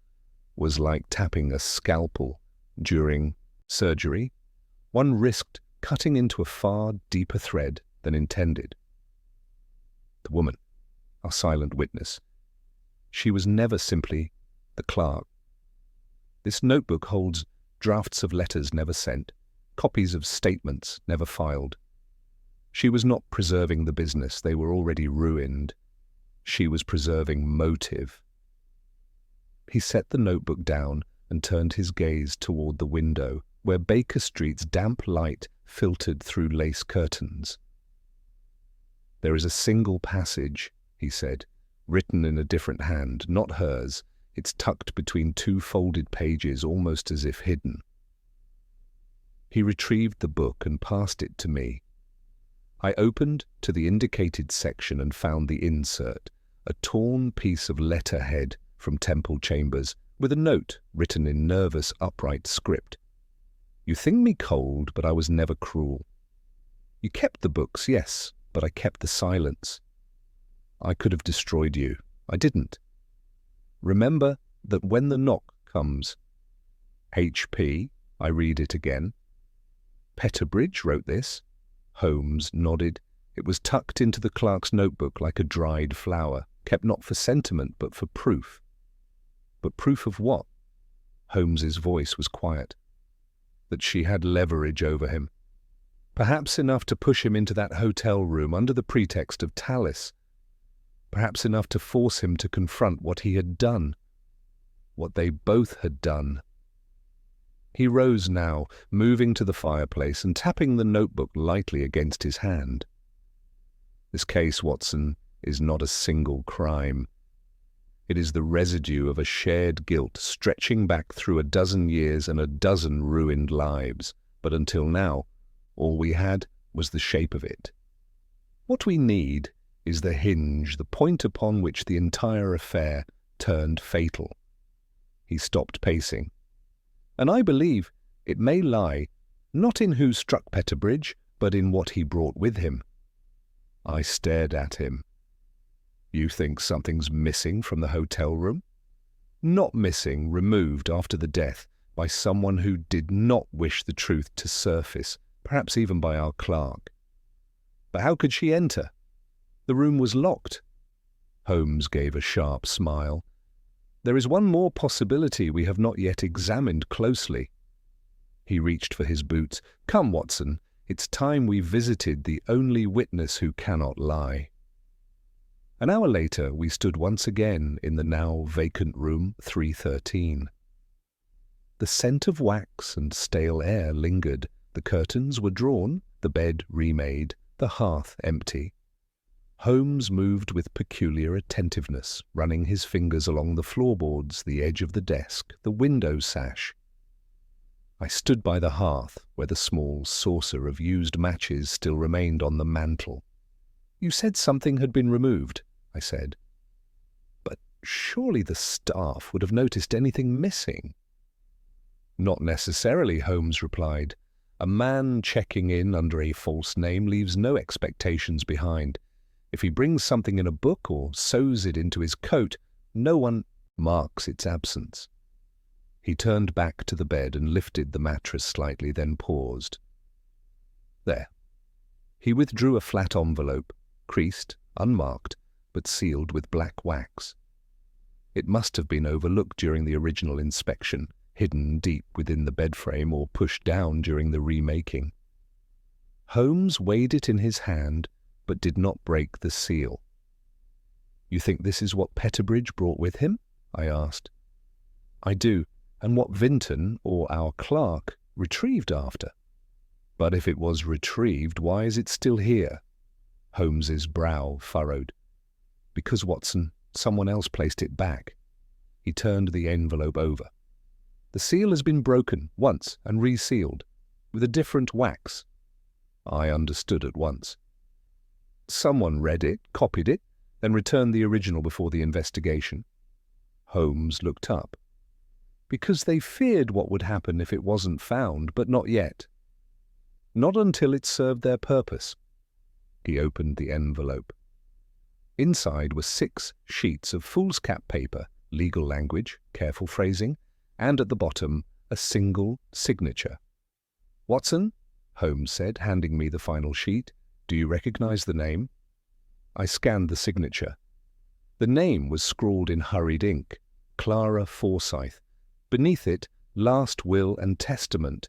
was like tapping a scalpel during surgery. One risked cutting into a far deeper thread than intended. The woman, our silent witness, she was never simply the clerk. This notebook holds drafts of letters never sent, copies of statements never filed. She was not preserving the business, they were already ruined. She was preserving motive. He set the notebook down and turned his gaze toward the window, where Baker Street's damp light filtered through lace curtains. "There is a single passage," he said, "written in a different hand, not hers. It's tucked between two folded pages, almost as if hidden." He retrieved the book and passed it to me. I opened to the indicated section and found the insert, a torn piece of letterhead from Temple Chambers, with a note written in nervous, upright script. "You think me cold, but I was never cruel. You kept the books, yes, but I kept the silence. I could have destroyed you. I didn't. Remember that when the knock comes, H.P., I read it again. Petherbridge wrote this." Holmes nodded. It was tucked into the clerk's notebook like a dried flower, kept not for sentiment but for proof. But proof of what? Holmes's voice was quiet. That she had leverage over him. Perhaps enough to push him into that hotel room under the pretext of Tallis. Perhaps enough to force him to confront what he had done. What they both had done. He rose now, moving to the fireplace and tapping the notebook lightly against his hand. "This case, Watson, is not a single crime. It is the residue of a shared guilt stretching back through a dozen years and a dozen ruined lives. But until now, all we had was the shape of it. What we need is the hinge, the point upon which the entire affair turned fatal." He stopped pacing. "And I believe it may lie not in who struck Petherbridge, but in what he brought with him." I stared at him. "You think something's missing from the hotel room?" "Not missing, removed after the death by someone who did not wish the truth to surface, perhaps even by our clerk." "But how could she enter? The room was locked." Holmes gave a sharp smile. "There is one more possibility we have not yet examined closely." He reached for his boots. "Come, Watson, it's time we visited the only witness who cannot lie." An hour later, we stood once again in the now vacant room 313. The scent of wax and stale air lingered. The curtains were drawn, the bed remade, the hearth empty. Holmes moved with peculiar attentiveness, running his fingers along the floorboards, the edge of the desk, the window sash. I stood by the hearth, where the small saucer of used matches still remained on the mantel. "You said something had been removed," I said. "But surely the staff would have noticed anything missing." "Not necessarily," Holmes replied. "A man checking in under a false name leaves no expectations behind. If he brings something in a book or sews it into his coat, no one marks its absence." He turned back to the bed and lifted the mattress slightly, then paused. "There." He withdrew a flat envelope, creased, unmarked, but sealed with black wax. It must have been overlooked during the original inspection, hidden deep within the bed frame or pushed down during the remaking. Holmes weighed it in his hand, but did not break the seal. "You think this is what Petherbridge brought with him?" I asked. "I do, and what Vinton, or our clerk, retrieved after." "But if it was retrieved, why is it still here?" Holmes's brow furrowed. "Because, Watson, someone else placed it back." He turned the envelope over. "The seal has been broken once and resealed, with a different wax." I understood at once. "Someone read it, copied it, then returned the original before the investigation." Holmes looked up. "Because they feared what would happen if it wasn't found, but not yet. Not until it served their purpose." He opened the envelope. Inside were 6 sheets of foolscap paper, legal language, careful phrasing, and at the bottom a single signature. "Watson," Holmes said, handing me the final sheet, "do you recognize the name?" I scanned the signature. The name was scrawled in hurried ink, Clara Forsyth. Beneath it, "Last Will and Testament,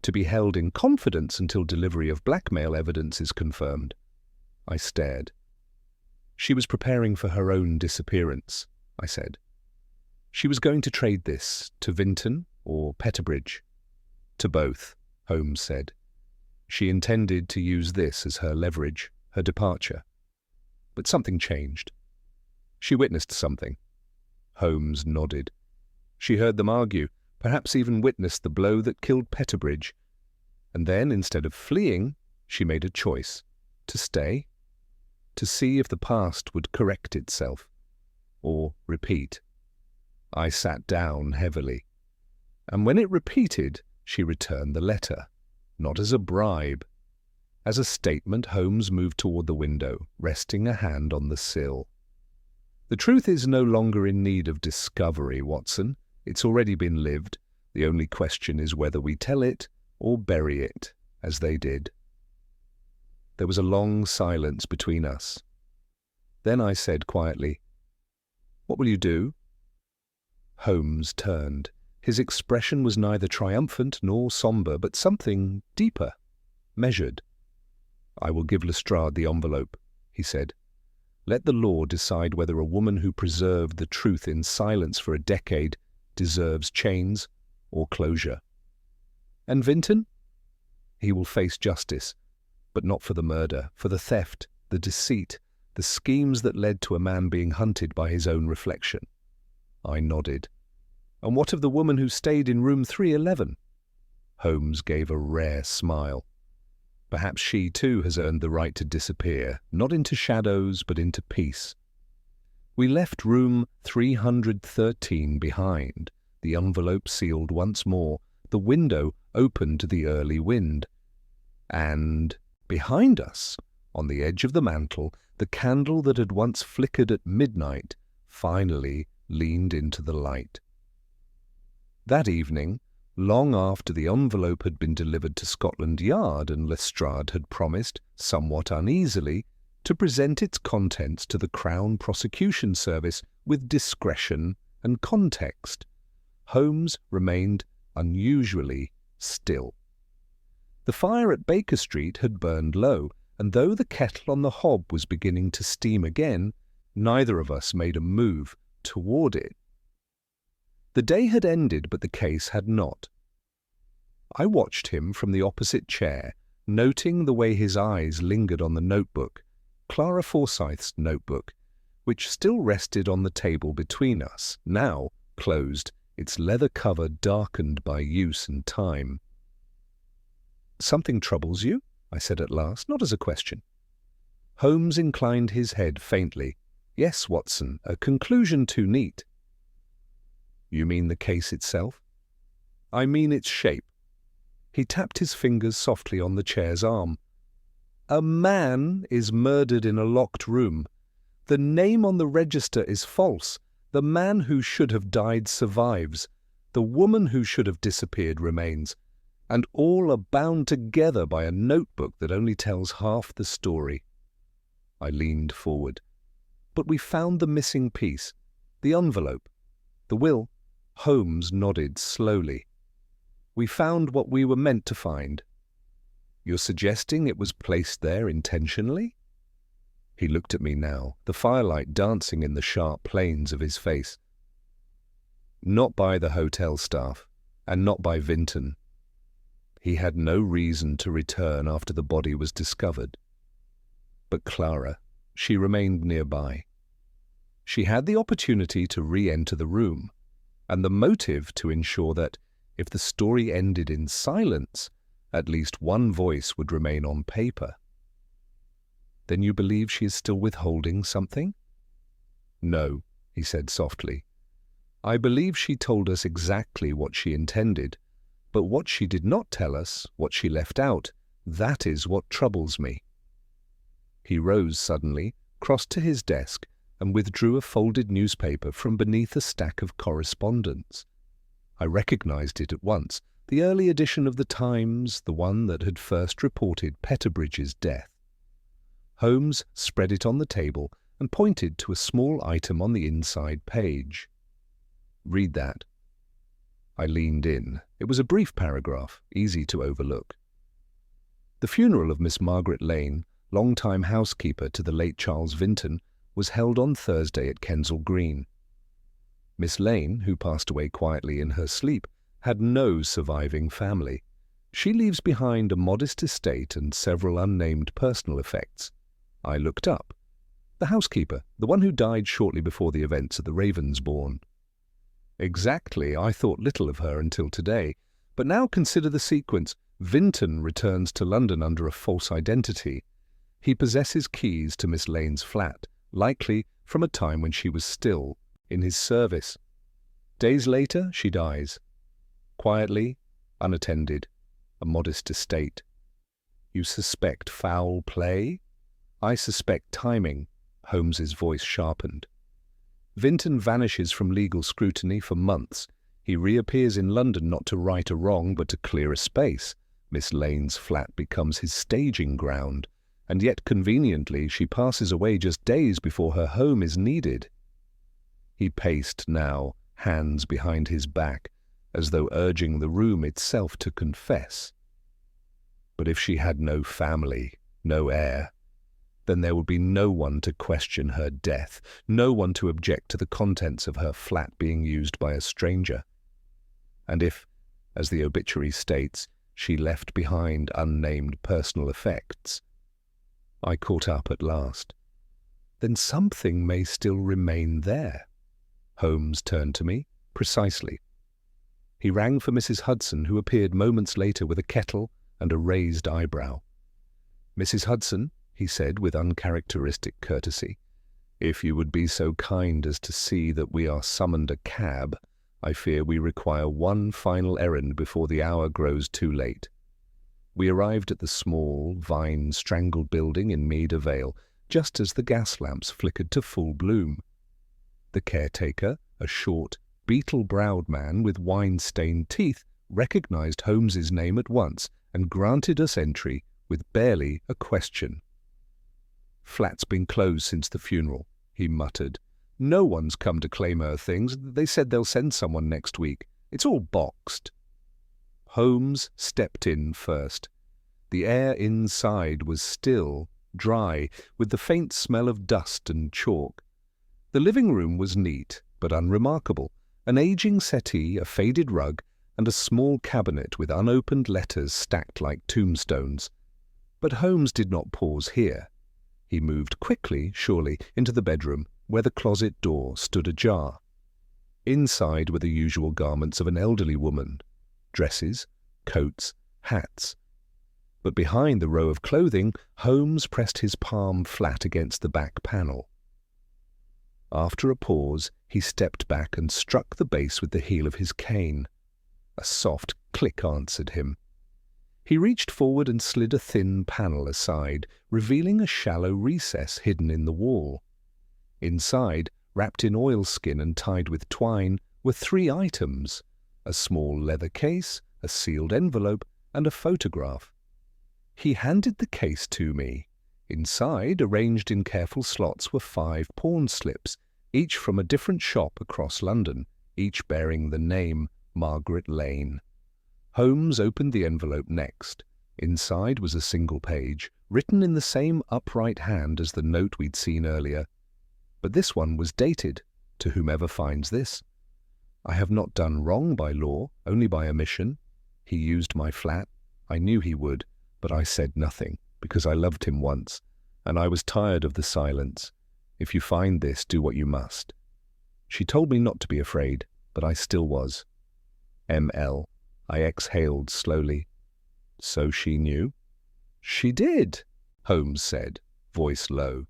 to be held in confidence until delivery of blackmail evidence is confirmed." I stared. "She was preparing for her own disappearance," I said. "She was going to trade this to Vinton or Petherbridge?" "To both," Holmes said. "She intended to use this as her leverage, her departure. But something changed." "She witnessed something." Holmes nodded. "She heard them argue, perhaps even witnessed the blow that killed Petherbridge. And then, instead of fleeing, she made a choice. To stay. To see if the past would correct itself. Or repeat." I sat down heavily. "And when it repeated, she returned the letter. Not as a bribe. As a statement." Holmes moved toward the window, resting a hand on the sill. "The truth is no longer in need of discovery, Watson. It's already been lived. The only question is whether we tell it or bury it, as they did." There was a long silence between us. Then I said quietly, "What will you do?" Holmes turned. His expression was neither triumphant nor sombre, but something deeper, measured. "I will give Lestrade the envelope," he said. "Let the law decide whether a woman who preserved the truth in silence for a decade deserves chains or closure." "And Vinton?" "He will face justice, but not for the murder, for the theft, the deceit, the schemes that led to a man being hunted by his own reflection." I nodded. "And what of the woman who stayed in room 311? Holmes gave a rare smile. "Perhaps she too has earned the right to disappear, not into shadows, but into peace." We left room 313 behind, the envelope sealed once more, the window open to the early wind. And behind us, on the edge of the mantel, the candle that had once flickered at midnight finally leaned into the light. That evening, long after the envelope had been delivered to Scotland Yard and Lestrade had promised, somewhat uneasily, to present its contents to the Crown Prosecution Service with discretion and context, Holmes remained unusually still. The fire at Baker Street had burned low, and though the kettle on the hob was beginning to steam again, neither of us made a move toward it. The day had ended, but the case had not. I watched him from the opposite chair, noting the way his eyes lingered on the notebook, Clara Forsyth's notebook, which still rested on the table between us, now closed its leather cover darkened by use and time. "Something troubles you?" I said at last, not as a question. Holmes inclined his head faintly. "Yes, Watson, a conclusion too neat." "You mean the case itself?" "I mean its shape." He tapped his fingers softly on the chair's arm. "A man is murdered in a locked room. The name on the register is false. The man who should have died survives. The woman who should have disappeared remains. And all are bound together by a notebook that only tells half the story." I leaned forward. "But we found the missing piece, the envelope, the will." Holmes nodded slowly. "We found what we were meant to find." "You're suggesting it was placed there intentionally?" He looked at me now, the firelight dancing in the sharp planes of his face. "Not by the hotel staff, and not by Vinton. He had no reason to return after the body was discovered. But Clara, she remained nearby. She had the opportunity to re-enter the room, and the motive to ensure that, if the story ended in silence, at least one voice would remain on paper." "Then you believe she is still withholding something?" "No," he said softly. "I believe she told us exactly what she intended, but what she did not tell us, what she left out, that is what troubles me." He rose suddenly, crossed to his desk, and withdrew a folded newspaper from beneath a stack of correspondence. I recognized it at once, the early edition of the Times, the one that had first reported Petherbridge's death. Holmes spread it on the table and pointed to a small item on the inside page. "Read that." I leaned in. It was a brief paragraph, easy to overlook. "The funeral of Miss Margaret Lane, long-time housekeeper to the late Charles Vinton, was held on Thursday at Kensal Green. Miss Lane, who passed away quietly in her sleep, had no surviving family. She leaves behind a modest estate and several unnamed personal effects." I looked up. "The housekeeper, the one who died shortly before the events at the Ravensbourne." "Exactly. I thought little of her until today. But now consider the sequence. Vinton returns to London under a false identity. He possesses keys to Miss Lane's flat, likely from a time when she was still in his service. Days later, she dies. Quietly, unattended, a modest estate. You suspect foul play?" "I suspect timing." Holmes's voice sharpened. "Vinton vanishes from legal scrutiny for months. He reappears in London not to right a wrong, but to clear a space. Miss Lane's flat becomes his staging ground, and yet conveniently she passes away just days before her home is needed." He paced now, hands behind his back, as though urging the room itself to confess. "But if she had no family, no heir, then there would be no one to question her death, no one to object to the contents of her flat being used by a stranger. And if, as the obituary states, she left behind unnamed personal effects," I caught up at last, "then something may still remain there." Holmes turned to me. "Precisely." He rang for Mrs. Hudson, who appeared moments later with a kettle and a raised eyebrow. "Mrs. Hudson," he said with uncharacteristic courtesy, "if you would be so kind as to see that we are summoned a cab, I fear we require one final errand before the hour grows too late." We arrived at the small, vine-strangled building in Meader Vale just as the gas lamps flickered to full bloom. The caretaker, a short, beetle-browed man with wine-stained teeth, recognized Holmes's name at once and granted us entry with barely a question. "Flat's been closed since the funeral," he muttered. "No one's come to claim her things. They said they'll send someone next week. It's all boxed." Holmes stepped in first. The air inside was still, dry, with the faint smell of dust and chalk. The living room was neat, but unremarkable. An aging settee, a faded rug, and a small cabinet with unopened letters stacked like tombstones. But Holmes did not pause here. He moved quickly, surely, into the bedroom, where the closet door stood ajar. Inside were the usual garments of an elderly woman: dresses, coats, hats. But behind the row of clothing, Holmes pressed his palm flat against the back panel. After a pause, he stepped back and struck the base with the heel of his cane. A soft click answered him. He reached forward and slid a thin panel aside, revealing a shallow recess hidden in the wall. Inside, wrapped in oilskin and tied with twine, were 3 items: a small leather case, a sealed envelope, and a photograph. He handed the case to me. Inside, arranged in careful slots, were 5 pawn slips, each from a different shop across London, each bearing the name Margaret Lane. Holmes opened the envelope next. Inside was a single page, written in the same upright hand as the note we'd seen earlier. But this one was dated, "To whomever finds this. I have not done wrong by law, only by omission. He used my flat. I knew he would, but I said nothing, because I loved him once, and I was tired of the silence. If you find this, do what you must." She told me not to be afraid, but I still was. M.L. I exhaled slowly. So she knew? "She did," Holmes said, voice low.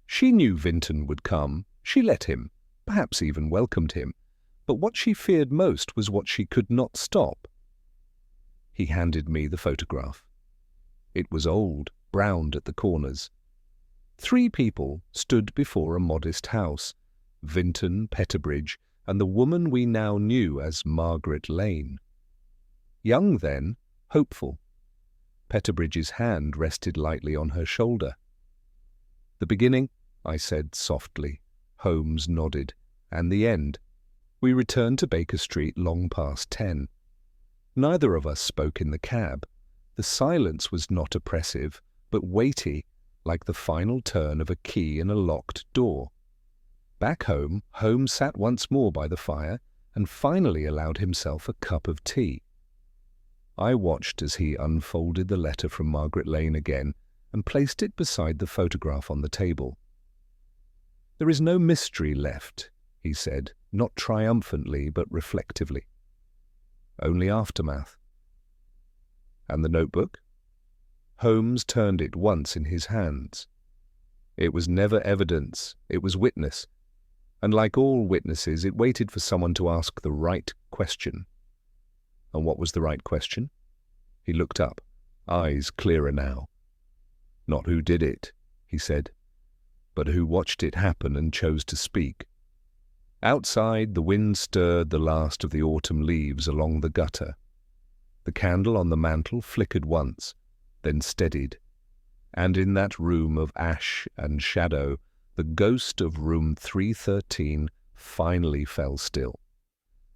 "She knew Vinton would come. She let him, perhaps even welcomed him. But what she feared most was what she could not stop." He handed me the photograph. It was old, browned at the corners. 3 people stood before a modest house: Vinton, Petherbridge, and the woman we now knew as Margaret Lane. Young then, hopeful. Petherbridge's hand rested lightly on her shoulder. "The beginning," I said softly. Holmes nodded. "And the end." We returned to Baker Street long past 10. Neither of us spoke in the cab. The silence was not oppressive, but weighty, like the final turn of a key in a locked door. Back home, Holmes sat once more by the fire and finally allowed himself a cup of tea. I watched as he unfolded the letter from Margaret Lane again and placed it beside the photograph on the table. "There is no mystery left," he said, not triumphantly but reflectively. "Only aftermath." "And the notebook?" Holmes turned it once in his hands. "It was never evidence, it was witness. And like all witnesses, it waited for someone to ask the right question." "And what was the right question?" He looked up, eyes clearer now. "Not who did it," he said, "but who watched it happen and chose to speak." Outside, the wind stirred the last of the autumn leaves along the gutter. The candle on the mantel flickered once, then steadied, and in that room of ash and shadow, the ghost of room 313 finally fell still.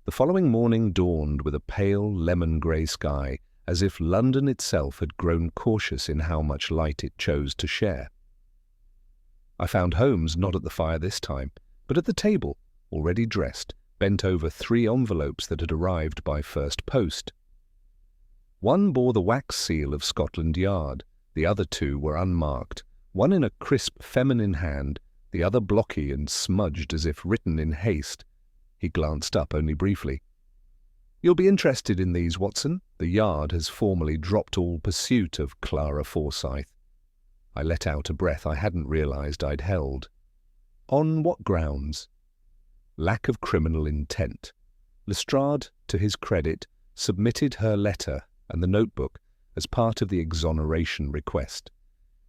The following morning dawned with a pale lemon-grey sky, as if London itself had grown cautious in how much light it chose to share. I found Holmes not at the fire this time, but at the table, already dressed, bent over 3 envelopes that had arrived by first post. One bore the wax seal of Scotland Yard, the other 2 were unmarked, one in a crisp feminine hand, the other blocky and smudged as if written in haste. He glanced up only briefly. "You'll be interested in these, Watson. The Yard has formally dropped all pursuit of Clara Forsyth." I let out a breath I hadn't realized I'd held. "On what grounds?" "Lack of criminal intent." Lestrade, to his credit, submitted her letter and the notebook as part of the exoneration request.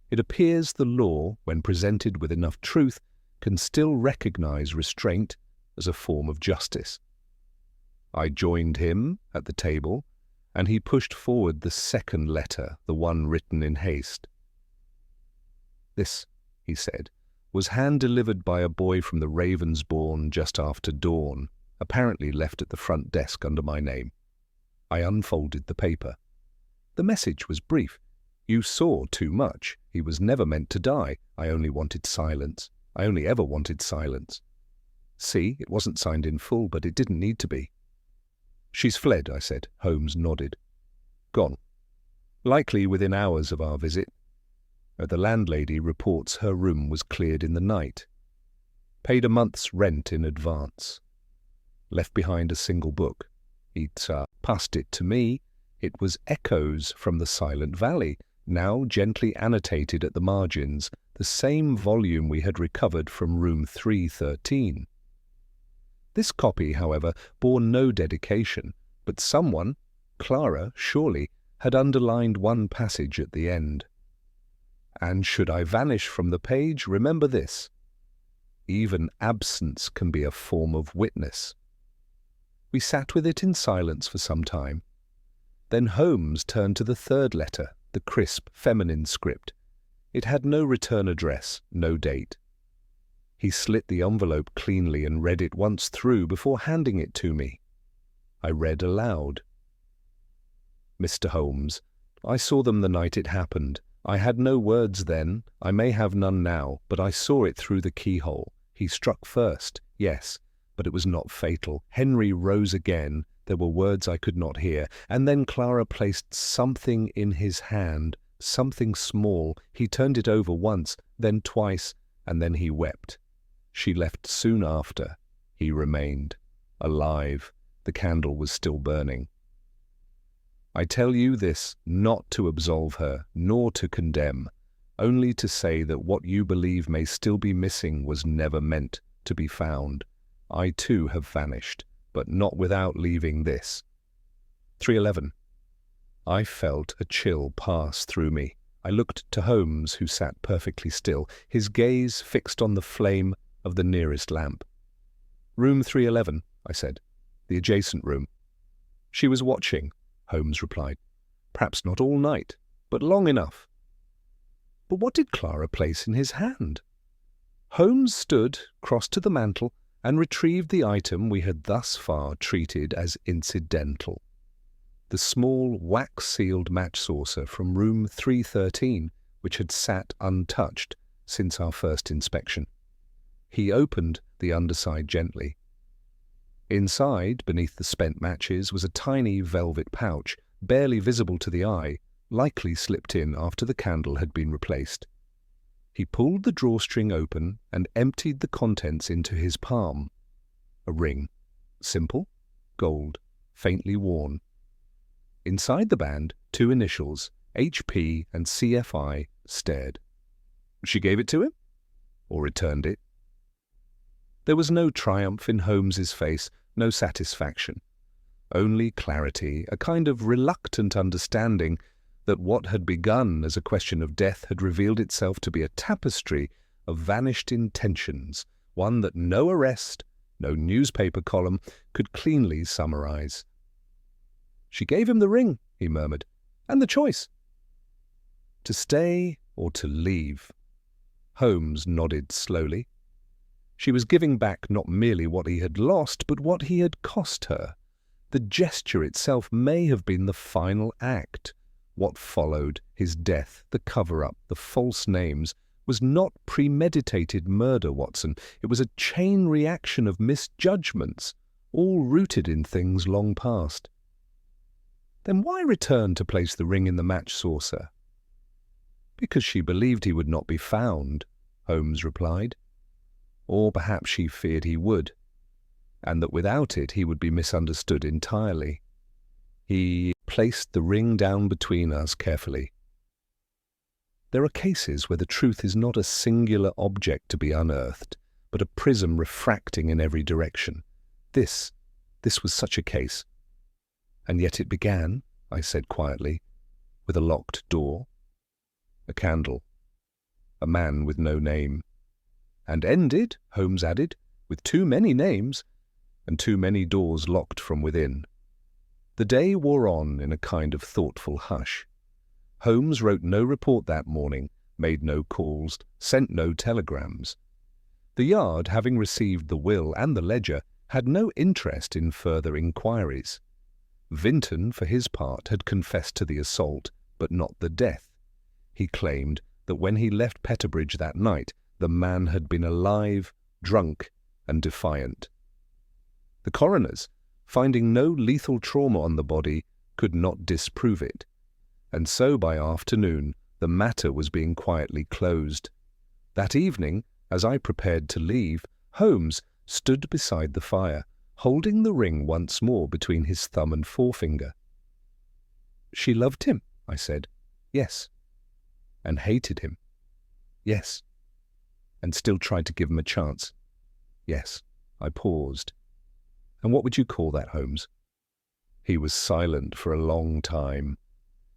It appears the law, when presented with enough truth, can still recognize restraint as a form of justice. I joined him at the table, and he pushed forward the second letter, the one written in haste. "This," he said, "was hand-delivered by a boy from the Ravensbourne just after dawn, apparently left at the front desk under my name." I unfolded the paper. The message was brief. "You saw too much. He was never meant to die. I only wanted silence. I only ever wanted silence." See, it wasn't signed in full, but it didn't need to be. "She's fled," I said. Holmes nodded. "Gone. Likely within hours of our visit. The landlady reports her room was cleared in the night. Paid a month's rent in advance." left behind a single book. He'd passed it to me. It was Echoes from the Silent Valley, now gently annotated at the margins, the same volume we had recovered from room 313. This copy, however, bore no dedication, but someone, Clara surely, had underlined one passage at the end. And should I vanish from the page, remember this: even absence can be a form of witness. We sat with it in silence for some time. Then Holmes turned to the third letter, the crisp, feminine script. It had no return address, no date. He slit the envelope cleanly and read it once through before handing it to me. I read aloud. Mr. Holmes, I saw them the night it happened. I had no words then. I may have none now, but I saw it through the keyhole. He struck first, yes, but it was not fatal. Henry rose again. There were words I could not hear. And then Clara placed something in his hand, something small. He turned it over once, then twice, and then he wept. She left soon after. He remained, alive. The candle was still burning. I tell you this not to absolve her, nor to condemn, only to say that what you believe may still be missing was never meant to be found. I too have vanished, but not without leaving this. 311. I felt a chill pass through me. I looked to Holmes, who sat perfectly still, his gaze fixed on the flame of the nearest lamp. Room 311, I said. The adjacent room. She was watching, Holmes replied. Perhaps not all night, but long enough. But what did Clara place in his hand? Holmes stood, crossed to the mantel, and retrieved the item we had thus far treated as incidental. The small, wax-sealed match saucer from room 313, which had sat untouched since our first inspection. He opened the underside gently. Inside, beneath the spent matches, was a tiny velvet pouch, barely visible to the eye, likely slipped in after the candle had been replaced. He pulled the drawstring open and emptied the contents into his palm. A ring. Simple, gold, faintly worn. Inside the band, 2 initials, HP and CFI, stared. She gave it to him? Or returned it? There was no triumph in Holmes's face, no satisfaction. Only clarity, a kind of reluctant understanding that what had begun as a question of death had revealed itself to be a tapestry of vanished intentions, one that no arrest, no newspaper column could cleanly summarize. She gave him the ring, he murmured, and the choice. To stay or to leave? Holmes nodded slowly. She was giving back not merely what he had lost, but what he had cost her. The gesture itself may have been the final act. What followed, his death, the cover-up, the false names, was not premeditated murder, Watson. It was a chain reaction of misjudgments, all rooted in things long past. Then why return to place the ring in the match saucer? Because she believed he would not be found, Holmes replied. Or perhaps she feared he would, and that without it he would be misunderstood entirely. He placed the ring down between us carefully. There are cases where the truth is not a singular object to be unearthed, but a prism refracting in every direction. This was such a case. And yet it began, I said quietly, with a locked door, a candle, a man with no name. And ended, Holmes added, with too many names and too many doors locked from within. The day wore on in a kind of thoughtful hush. Holmes wrote no report that morning, made no calls, sent no telegrams. The Yard, having received the will and the ledger, had no interest in further inquiries. Vinton, for his part, had confessed to the assault, but not the death. He claimed that when he left Peterbridge that night, the man had been alive, drunk, and defiant. The coroners, finding no lethal trauma on the body, could not disprove it, and so by afternoon the matter was being quietly closed. That evening, as I prepared to leave, Holmes stood beside the fire, holding the ring once more between his thumb and forefinger. "She loved him," I said. "Yes." "And hated him?" "Yes." "And still tried to give him a chance?" "Yes." I paused. "And what would you call that, Holmes?" He was silent for a long time.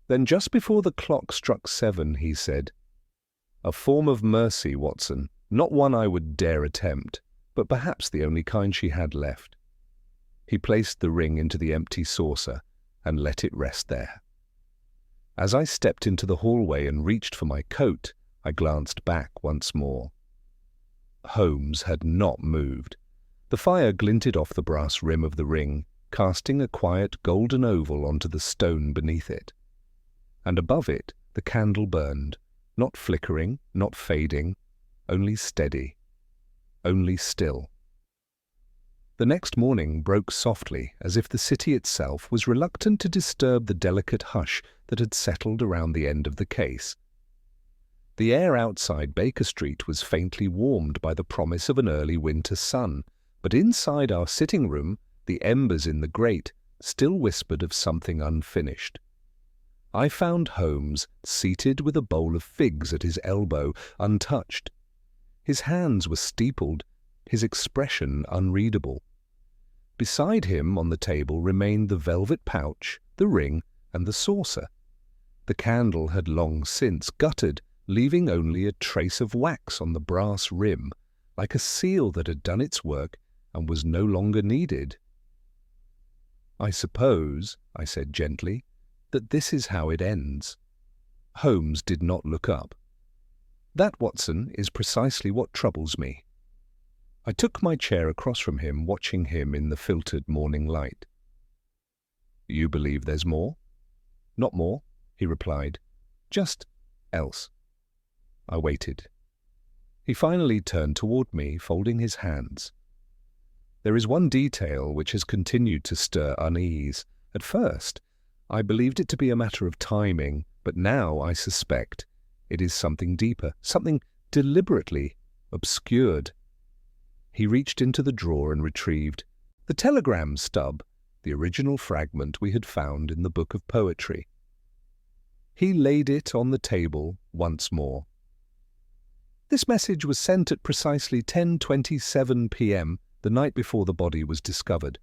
Then just before the clock struck 7, he said, "A form of mercy, Watson, not one I would dare attempt, but perhaps the only kind she had left." He placed the ring into the empty saucer and let it rest there. As I stepped into the hallway and reached for my coat, I glanced back once more. Holmes had not moved. The fire glinted off the brass rim of the ring, casting a quiet golden oval onto the stone beneath it. And above it the candle burned, not flickering, not fading, only steady, only still. The next morning broke softly, as if the city itself was reluctant to disturb the delicate hush that had settled around the end of the case. The air outside Baker Street was faintly warmed by the promise of an early winter sun, but inside our sitting room, the embers in the grate still whispered of something unfinished. I found Holmes seated with a bowl of figs at his elbow, untouched. His hands were steepled, his expression unreadable. Beside him on the table remained the velvet pouch, the ring, and the saucer. The candle had long since guttered, leaving only a trace of wax on the brass rim, like a seal that had done its work and was no longer needed. "I suppose," I said gently, "that this is how it ends." Holmes did not look up. "That, Watson, is precisely what troubles me." I took my chair across from him, watching him in the filtered morning light. "You believe there's more?" "Not more," he replied. "Just else." I waited. He finally turned toward me, folding his hands. "There is one detail which has continued to stir unease. At first, I believed it to be a matter of timing, but now I suspect it is something deeper, something deliberately obscured." He reached into the drawer and retrieved the telegram stub, the original fragment we had found in the book of poetry. He laid it on the table once more. "This message was sent at precisely 10:27 p.m. the night before the body was discovered.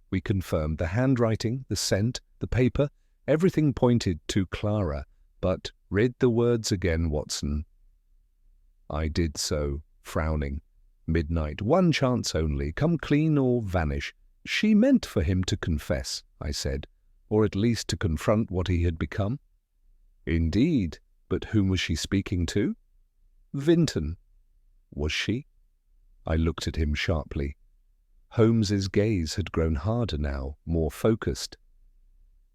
We confirmed the handwriting, the scent, the paper, everything pointed to Clara, but read the words again, Watson." I did so, frowning. "Midnight, one chance only, come clean or vanish." "She meant for him to confess," I said, "or at least to confront what he had become." "Indeed, but whom was she speaking to?" "Vinton." "Was she?" I looked at him sharply. Holmes's gaze had grown harder now, more focused.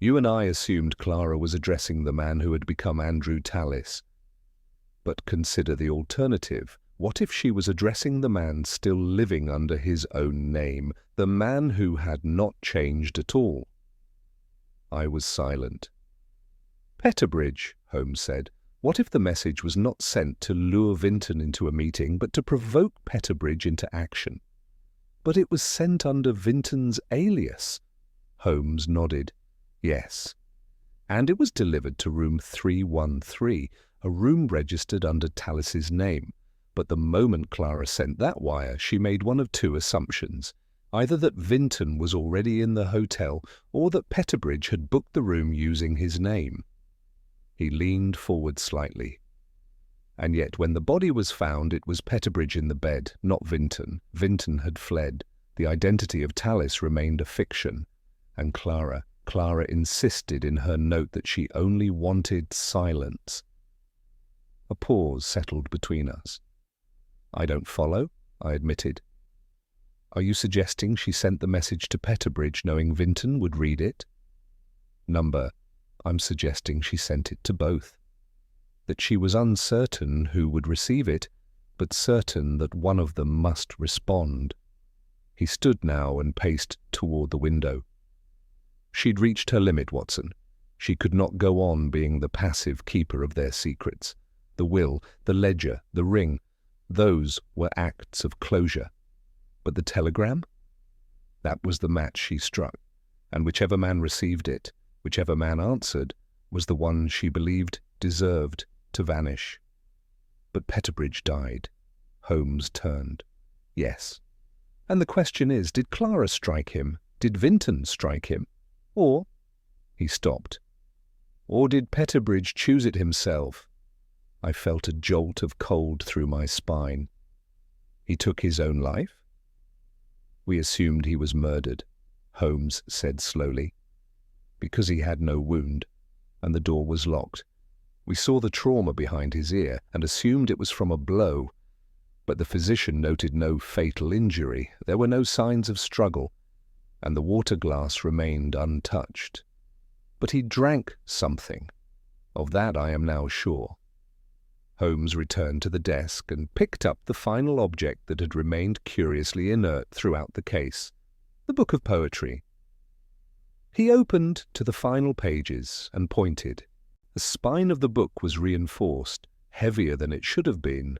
"You and I assumed Clara was addressing the man who had become Andrew Tallis. But consider the alternative. What if she was addressing the man still living under his own name, the man who had not changed at all?" I was silent. "Petherbridge," Holmes said. "What if the message was not sent to lure Vinton into a meeting, but to provoke Petherbridge into action? But it was sent under Vinton's alias." Holmes nodded. "Yes. And it was delivered to room 313, a room registered under Tallis's name. But the moment Clara sent that wire, she made one of two assumptions, either that Vinton was already in the hotel or that Petherbridge had booked the room using his name." He leaned forward slightly. "And yet when the body was found, it was Petherbridge in the bed, not Vinton. Vinton had fled. The identity of Tallis remained a fiction. And Clara insisted in her note that she only wanted silence." A pause settled between us. "I don't follow," I admitted. "Are you suggesting she sent the message to Petherbridge knowing Vinton would read it?" "I'm suggesting she sent it to both. That she was uncertain who would receive it, but certain that one of them must respond." He stood now and paced toward the window. "She'd reached her limit, Watson. She could not go on being the passive keeper of their secrets. The will, the ledger, the ring, those were acts of closure. But the telegram? That was the match she struck, and whichever man received it, whichever man answered, was the one she believed deserved to vanish. But Petherbridge died. Holmes turned. Yes. And the question is, did Clara strike him? Did Vinton strike him? Or— He stopped. Or did Petherbridge choose it himself? I felt a jolt of cold through my spine. He took his own life? We assumed he was murdered, Holmes said slowly, because he had no wound, and the door was locked. We saw the trauma behind his ear and assumed it was from a blow, but the physician noted no fatal injury. There were no signs of struggle, and the water glass remained untouched. But he drank something. Of that I am now sure. Holmes returned to the desk and picked up the final object that had remained curiously inert throughout the case, the book of poetry. He opened to the final pages and pointed. The spine of the book was reinforced, heavier than it should have been.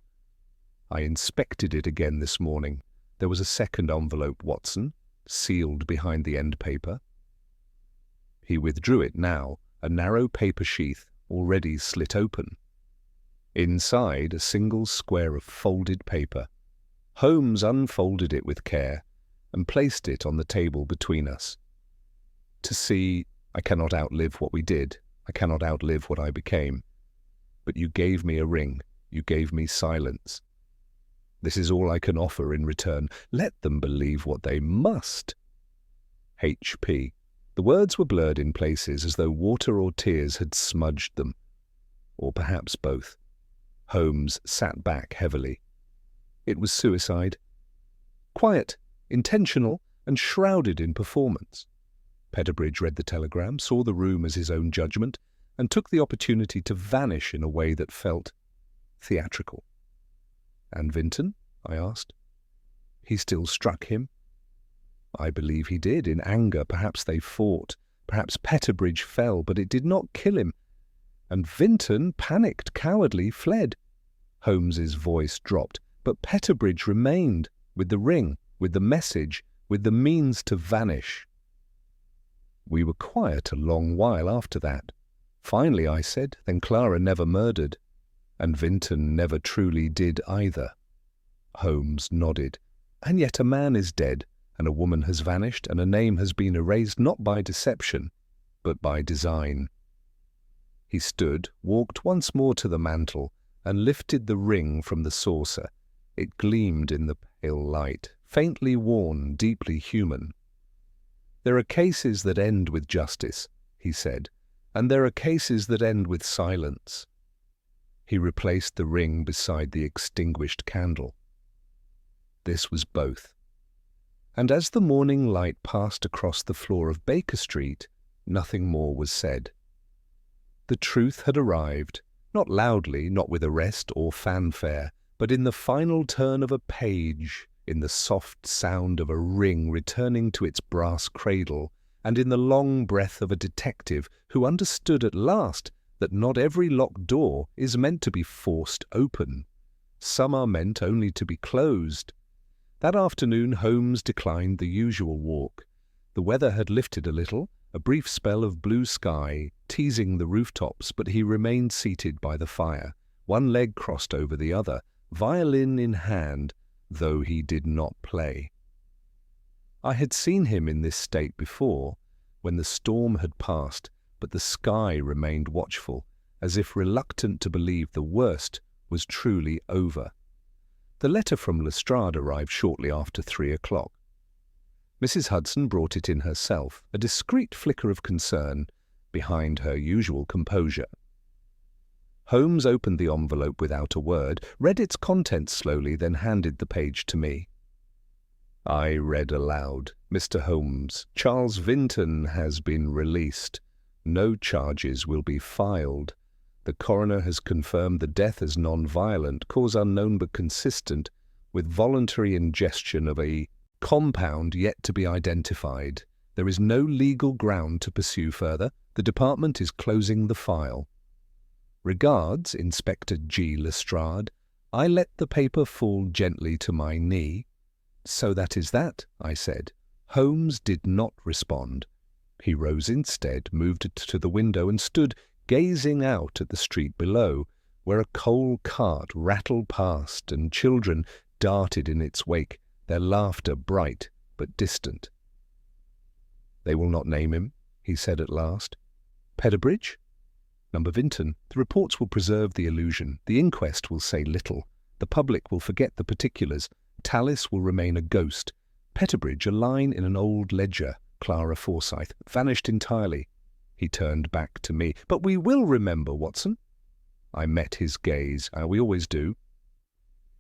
I inspected it again this morning. There was a second envelope, Watson, sealed behind the end paper. He withdrew it now, a narrow paper sheath already slit open. Inside, a single square of folded paper. Holmes unfolded it with care and placed it on the table between us. To see, I cannot outlive what we did. I cannot outlive what I became. But you gave me a ring. You gave me silence. This is all I can offer in return. Let them believe what they must. H.P. The words were blurred in places as though water or tears had smudged them. Or perhaps both. Holmes sat back heavily. It was suicide. Quiet, intentional, and shrouded in performance. Petherbridge read the telegram, saw the room as his own judgment, and took the opportunity to vanish in a way that felt theatrical. And Vinton? I asked. He still struck him? I believe he did, in anger. Perhaps they fought. Perhaps Petherbridge fell, but it did not kill him. And Vinton, panicked, cowardly, fled. Holmes's voice dropped, but Petherbridge remained, with the ring, with the message, with the means to vanish. We were quiet a long while after that. Finally, I said, then Clara never murdered, and Vinton never truly did either. Holmes nodded. And yet a man is dead, and a woman has vanished, and a name has been erased not by deception, but by design. He stood, walked once more to the mantel, and lifted the ring from the saucer. It gleamed in the pale light, faintly worn, deeply human. There are cases that end with justice, he said, and there are cases that end with silence. He replaced the ring beside the extinguished candle. This was both. And as the morning light passed across the floor of Baker Street, nothing more was said. The truth had arrived, not loudly, not with arrest or fanfare, but in the final turn of a page, in the soft sound of a ring returning to its brass cradle, and in the long breath of a detective who understood at last that not every locked door is meant to be forced open. Some are meant only to be closed. That afternoon Holmes declined the usual walk. The weather had lifted a little, a brief spell of blue sky, teasing the rooftops, but he remained seated by the fire, one leg crossed over the other, violin in hand, though he did not play. I had seen him in this state before, when the storm had passed, but the sky remained watchful, as if reluctant to believe the worst was truly over. The letter from Lestrade arrived shortly after 3 o'clock. Mrs. Hudson brought it in herself, a discreet flicker of concern behind her usual composure. Holmes opened the envelope without a word, read its contents slowly, then handed the page to me. I read aloud, "Mr. Holmes, Charles Vinton has been released. No charges will be filed. The coroner has confirmed the death as non-violent, cause unknown but consistent, with voluntary ingestion of a compound yet to be identified. There is no legal ground to pursue further. The department is closing the file. Regards, Inspector G. Lestrade." I let the paper fall gently to my knee. "So that is that," I said. Holmes did not respond. He rose instead, moved to the window and stood gazing out at the street below, where a coal cart rattled past and children darted in its wake, their laughter bright but distant. "They will not name him," he said at last. "Petherbridge?" "Number Vinton. The reports will preserve the illusion. The inquest will say little. The public will forget the particulars. Tallis will remain a ghost. Petherbridge, a line in an old ledger. Clara Forsyth, vanished entirely." He turned back to me. "But we will remember, Watson." I met his gaze. We always do.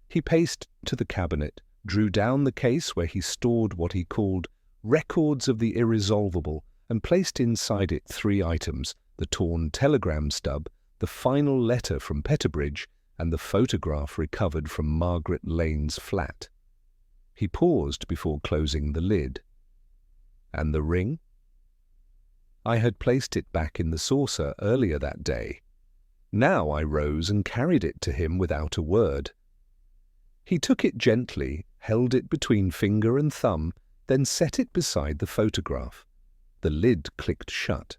He paced to the cabinet, drew down the case where he stored what he called records of the irresolvable, and placed inside it 3 items: the torn telegram stub, the final letter from Petherbridge, and the photograph recovered from Margaret Lane's flat. He paused before closing the lid. "And the ring?" I had placed it back in the saucer earlier that day. Now I rose and carried it to him without a word. He took it gently, held it between finger and thumb, then set it beside the photograph. The lid clicked shut.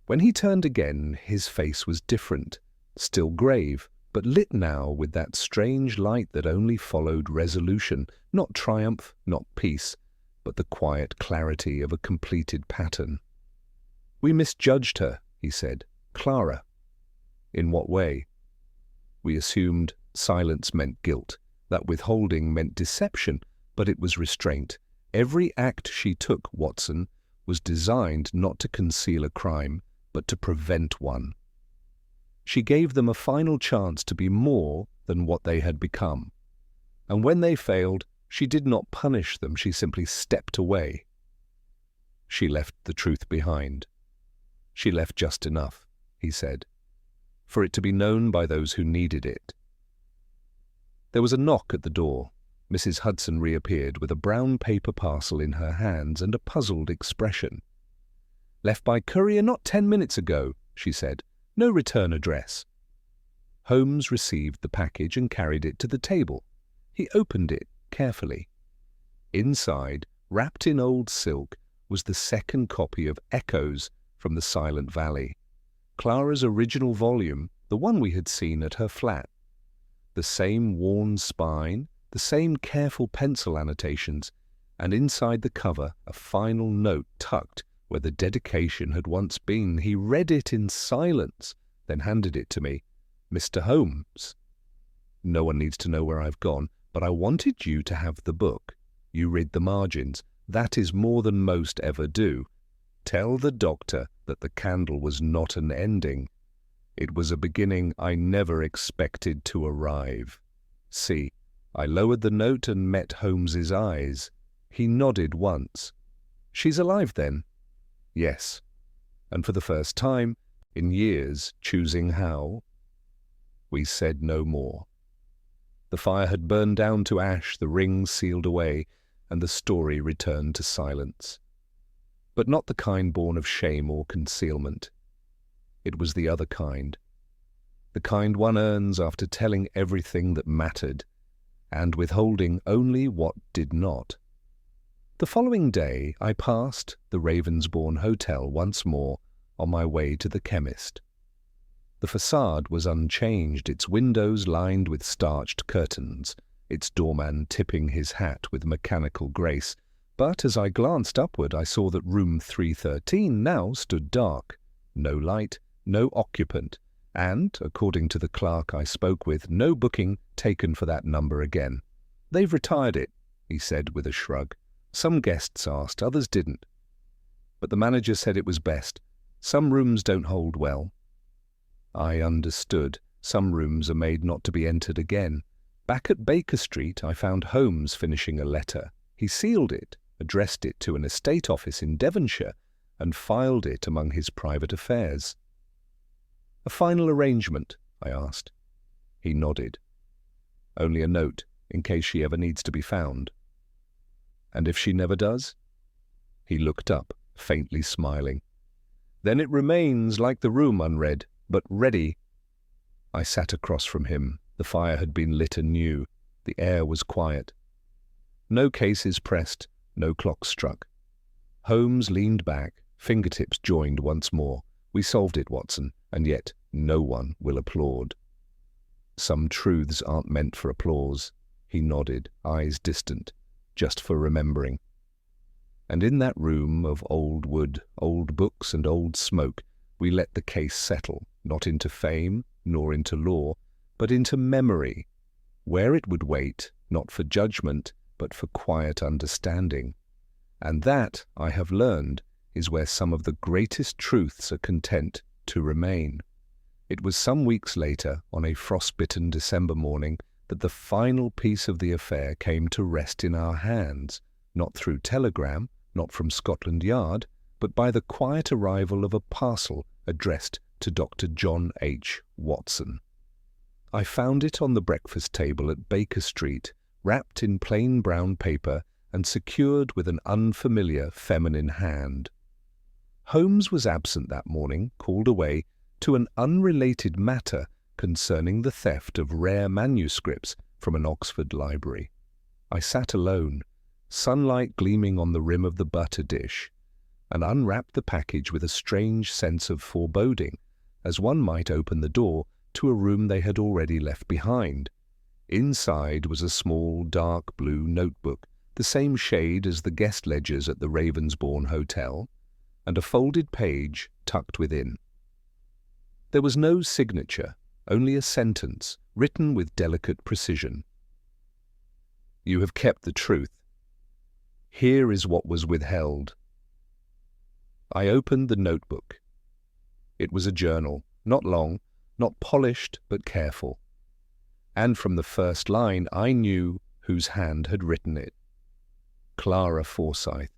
When he turned again, his face was different, still grave, but lit now with that strange light that only followed resolution, not triumph, not peace, but the quiet clarity of a completed pattern. "We misjudged her," he said. "Clara." "In what way?" "We assumed silence meant guilt, that withholding meant deception, but it was restraint. Every act she took, Watson, was designed not to conceal a crime, but to prevent one. She gave them a final chance to be more than what they had become. And when they failed, she did not punish them, she simply stepped away. She left the truth behind. She left just enough," he said, "for it to be known by those who needed it." There was a knock at the door. Mrs. Hudson reappeared with a brown paper parcel in her hands and a puzzled expression. "Left by courier not 10 minutes ago," she said. "No return address." Holmes received the package and carried it to the table. He opened it carefully. Inside, wrapped in old silk, was the second copy of Echoes from the Silent Valley, Clara's original volume, the one we had seen at her flat. The same worn spine, the same careful pencil annotations, and inside the cover a final note tucked where the dedication had once been. He read it in silence, then handed it to me. "Mr. Holmes, no one needs to know where I've gone, but I wanted you to have the book. You read the margins. That is more than most ever do. Tell the doctor that the candle was not an ending. It was a beginning I never expected to arrive." See, I lowered the note and met Holmes's eyes. He nodded once. "She's alive, then?" "Yes, and for the first time in years choosing how." We said no more. The fire had burned down to ash, the ring sealed away, and the story returned to silence. But not the kind born of shame or concealment. It was the other kind. The kind one earns after telling everything that mattered, and withholding only what did not. The following day I passed the Ravensbourne Hotel once more on my way to the chemist. The facade was unchanged, its windows lined with starched curtains, its doorman tipping his hat with mechanical grace, but as I glanced upward I saw that room 313 now stood dark, no light, no occupant, and, according to the clerk I spoke with, no booking taken for that number again. "They've retired it," he said with a shrug. "Some guests asked, others didn't. But the manager said it was best. Some rooms don't hold well." I understood. Some rooms are made not to be entered again. Back at Baker Street I found Holmes finishing a letter. He sealed it, addressed it to an estate office in Devonshire, and filed it among his private affairs. "A final arrangement?" I asked. He nodded. "Only a note, in case she ever needs to be found." "And if she never does?" He looked up, faintly smiling. "Then it remains like the room unread, but ready." I sat across from him. The fire had been lit anew. The air was quiet. "No cases pressed, No clock struck. Holmes leaned back, fingertips joined once more. We solved it, Watson, and yet no one will applaud. Some truths aren't meant for applause. He nodded, eyes distant, just for remembering. And in that room of old wood, old books and old smoke, we let the case settle, not into fame, nor into law, but into memory, where it would wait, not for judgment, but for quiet understanding. And that, I have learned, is where some of the greatest truths are content to remain. It was some weeks later, on a frost-bitten December morning, that the final piece of the affair came to rest in our hands, not through telegram, not from Scotland Yard, but by the quiet arrival of a parcel addressed to Dr. John H. Watson. I found it on the breakfast table at Baker Street, wrapped in plain brown paper and secured with an unfamiliar feminine hand. Holmes was absent that morning, called away to an unrelated matter concerning the theft of rare manuscripts from an Oxford library. I sat alone, sunlight gleaming on the rim of the butter dish, and unwrapped the package with a strange sense of foreboding, as one might open the door to a room they had already left behind. Inside was a small, dark blue notebook, the same shade as the guest ledgers at the Ravensbourne Hotel, and a folded page tucked within. There was no signature, only a sentence, written with delicate precision. "You have kept the truth. Here is what was withheld." I opened the notebook. It was a journal, not long, not polished but careful. And from the first line I knew whose hand had written it. Clara Forsyth.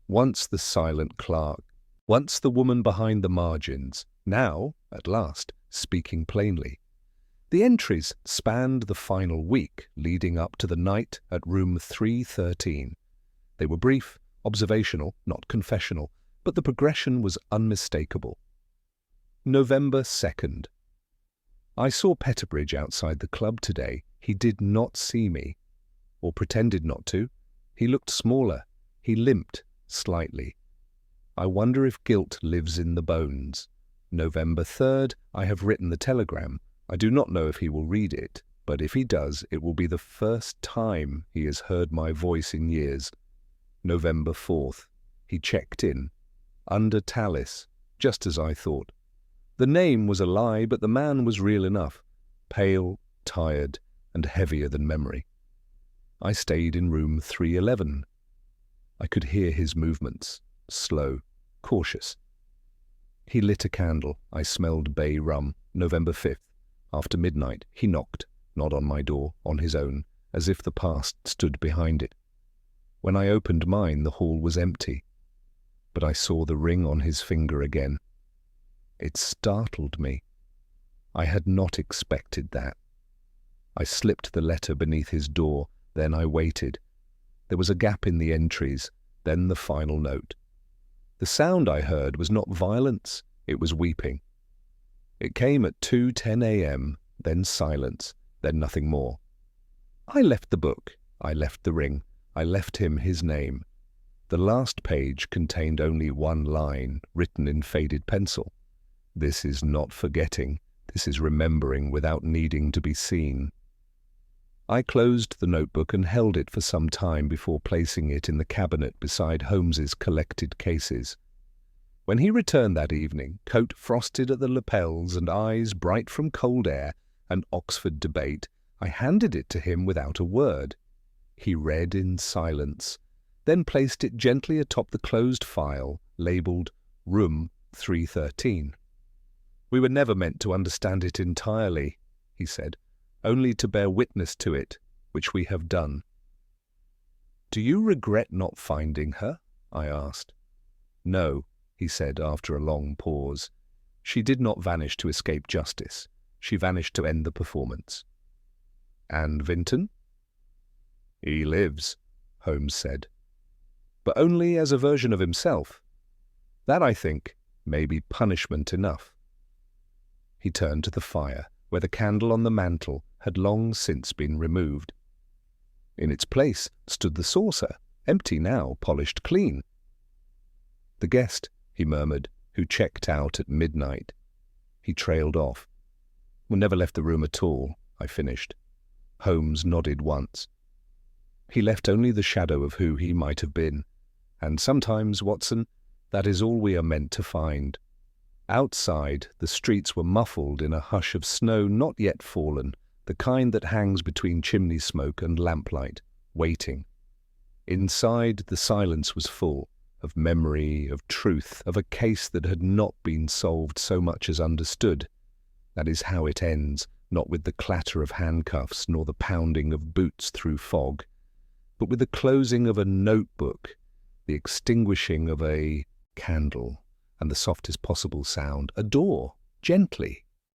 Once the silent clerk, once the woman behind the margins, now, at last, speaking plainly. The entries spanned the final week leading up to the night at room 313. They were brief, observational, not confessional, but the progression was unmistakable. November 2nd. I saw Petherbridge outside the club today. He did not see me, or pretended not to. He looked smaller. He limped slightly. I wonder if guilt lives in the bones. November 3rd, I have written the telegram. I do not know if he will read it, but if he does, it will be the first time he has heard my voice in years. November 4th, he checked in, under Tallis, just as I thought. The name was a lie, but the man was real enough, pale, tired, and heavier than memory. I stayed in room 311. I could hear his movements, slow, cautious. He lit a candle. I smelled bay rum. November 5th. After midnight, he knocked, not on my door, on his own, as if the past stood behind it. When I opened mine, the hall was empty, but I saw the ring on his finger again. It startled me. I had not expected that. I slipped the letter beneath his door, then I waited. There was a gap in the entries, then the final note. The sound I heard was not violence, it was weeping. It came at 2:10 a.m., then silence, then nothing more. I left the book, I left the ring, I left him his name. The last page contained only one line, written in faded pencil. This is not forgetting, this is remembering without needing to be seen. I closed the notebook and held it for some time before placing it in the cabinet beside Holmes's collected cases. When he returned that evening, coat frosted at the lapels and eyes bright from cold air and Oxford debate, I handed it to him without a word. He read in silence, then placed it gently atop the closed file labelled Room 313. "We were never meant to understand it entirely," he said, "only to bear witness to it, which we have done." "Do you regret not finding her?" I asked. "No," he said after a long pause. "She did not vanish to escape justice. She vanished to end the performance." "And Vinton?" "He lives," Holmes said. "But only as a version of himself. That, I think, may be punishment enough." He turned to the fire, where the candle on the mantel had long since been removed. In its place stood the saucer, Empty now, polished clean. The guest, he murmured, who checked out at midnight. He trailed off. We never left the room at all, I finished. Holmes nodded once. He left only the shadow of who he might have been. And sometimes, Watson, that is all we are meant to find. Outside, the streets were muffled in a hush of snow not yet fallen, the kind that hangs between chimney smoke and lamplight, waiting. Inside, the silence was full, of memory, of truth, of a case that had not been solved so much as understood. That is how it ends, not with the clatter of handcuffs nor the pounding of boots through fog, but with the closing of a notebook, the extinguishing of a candle, and the softest possible sound, a door, gently,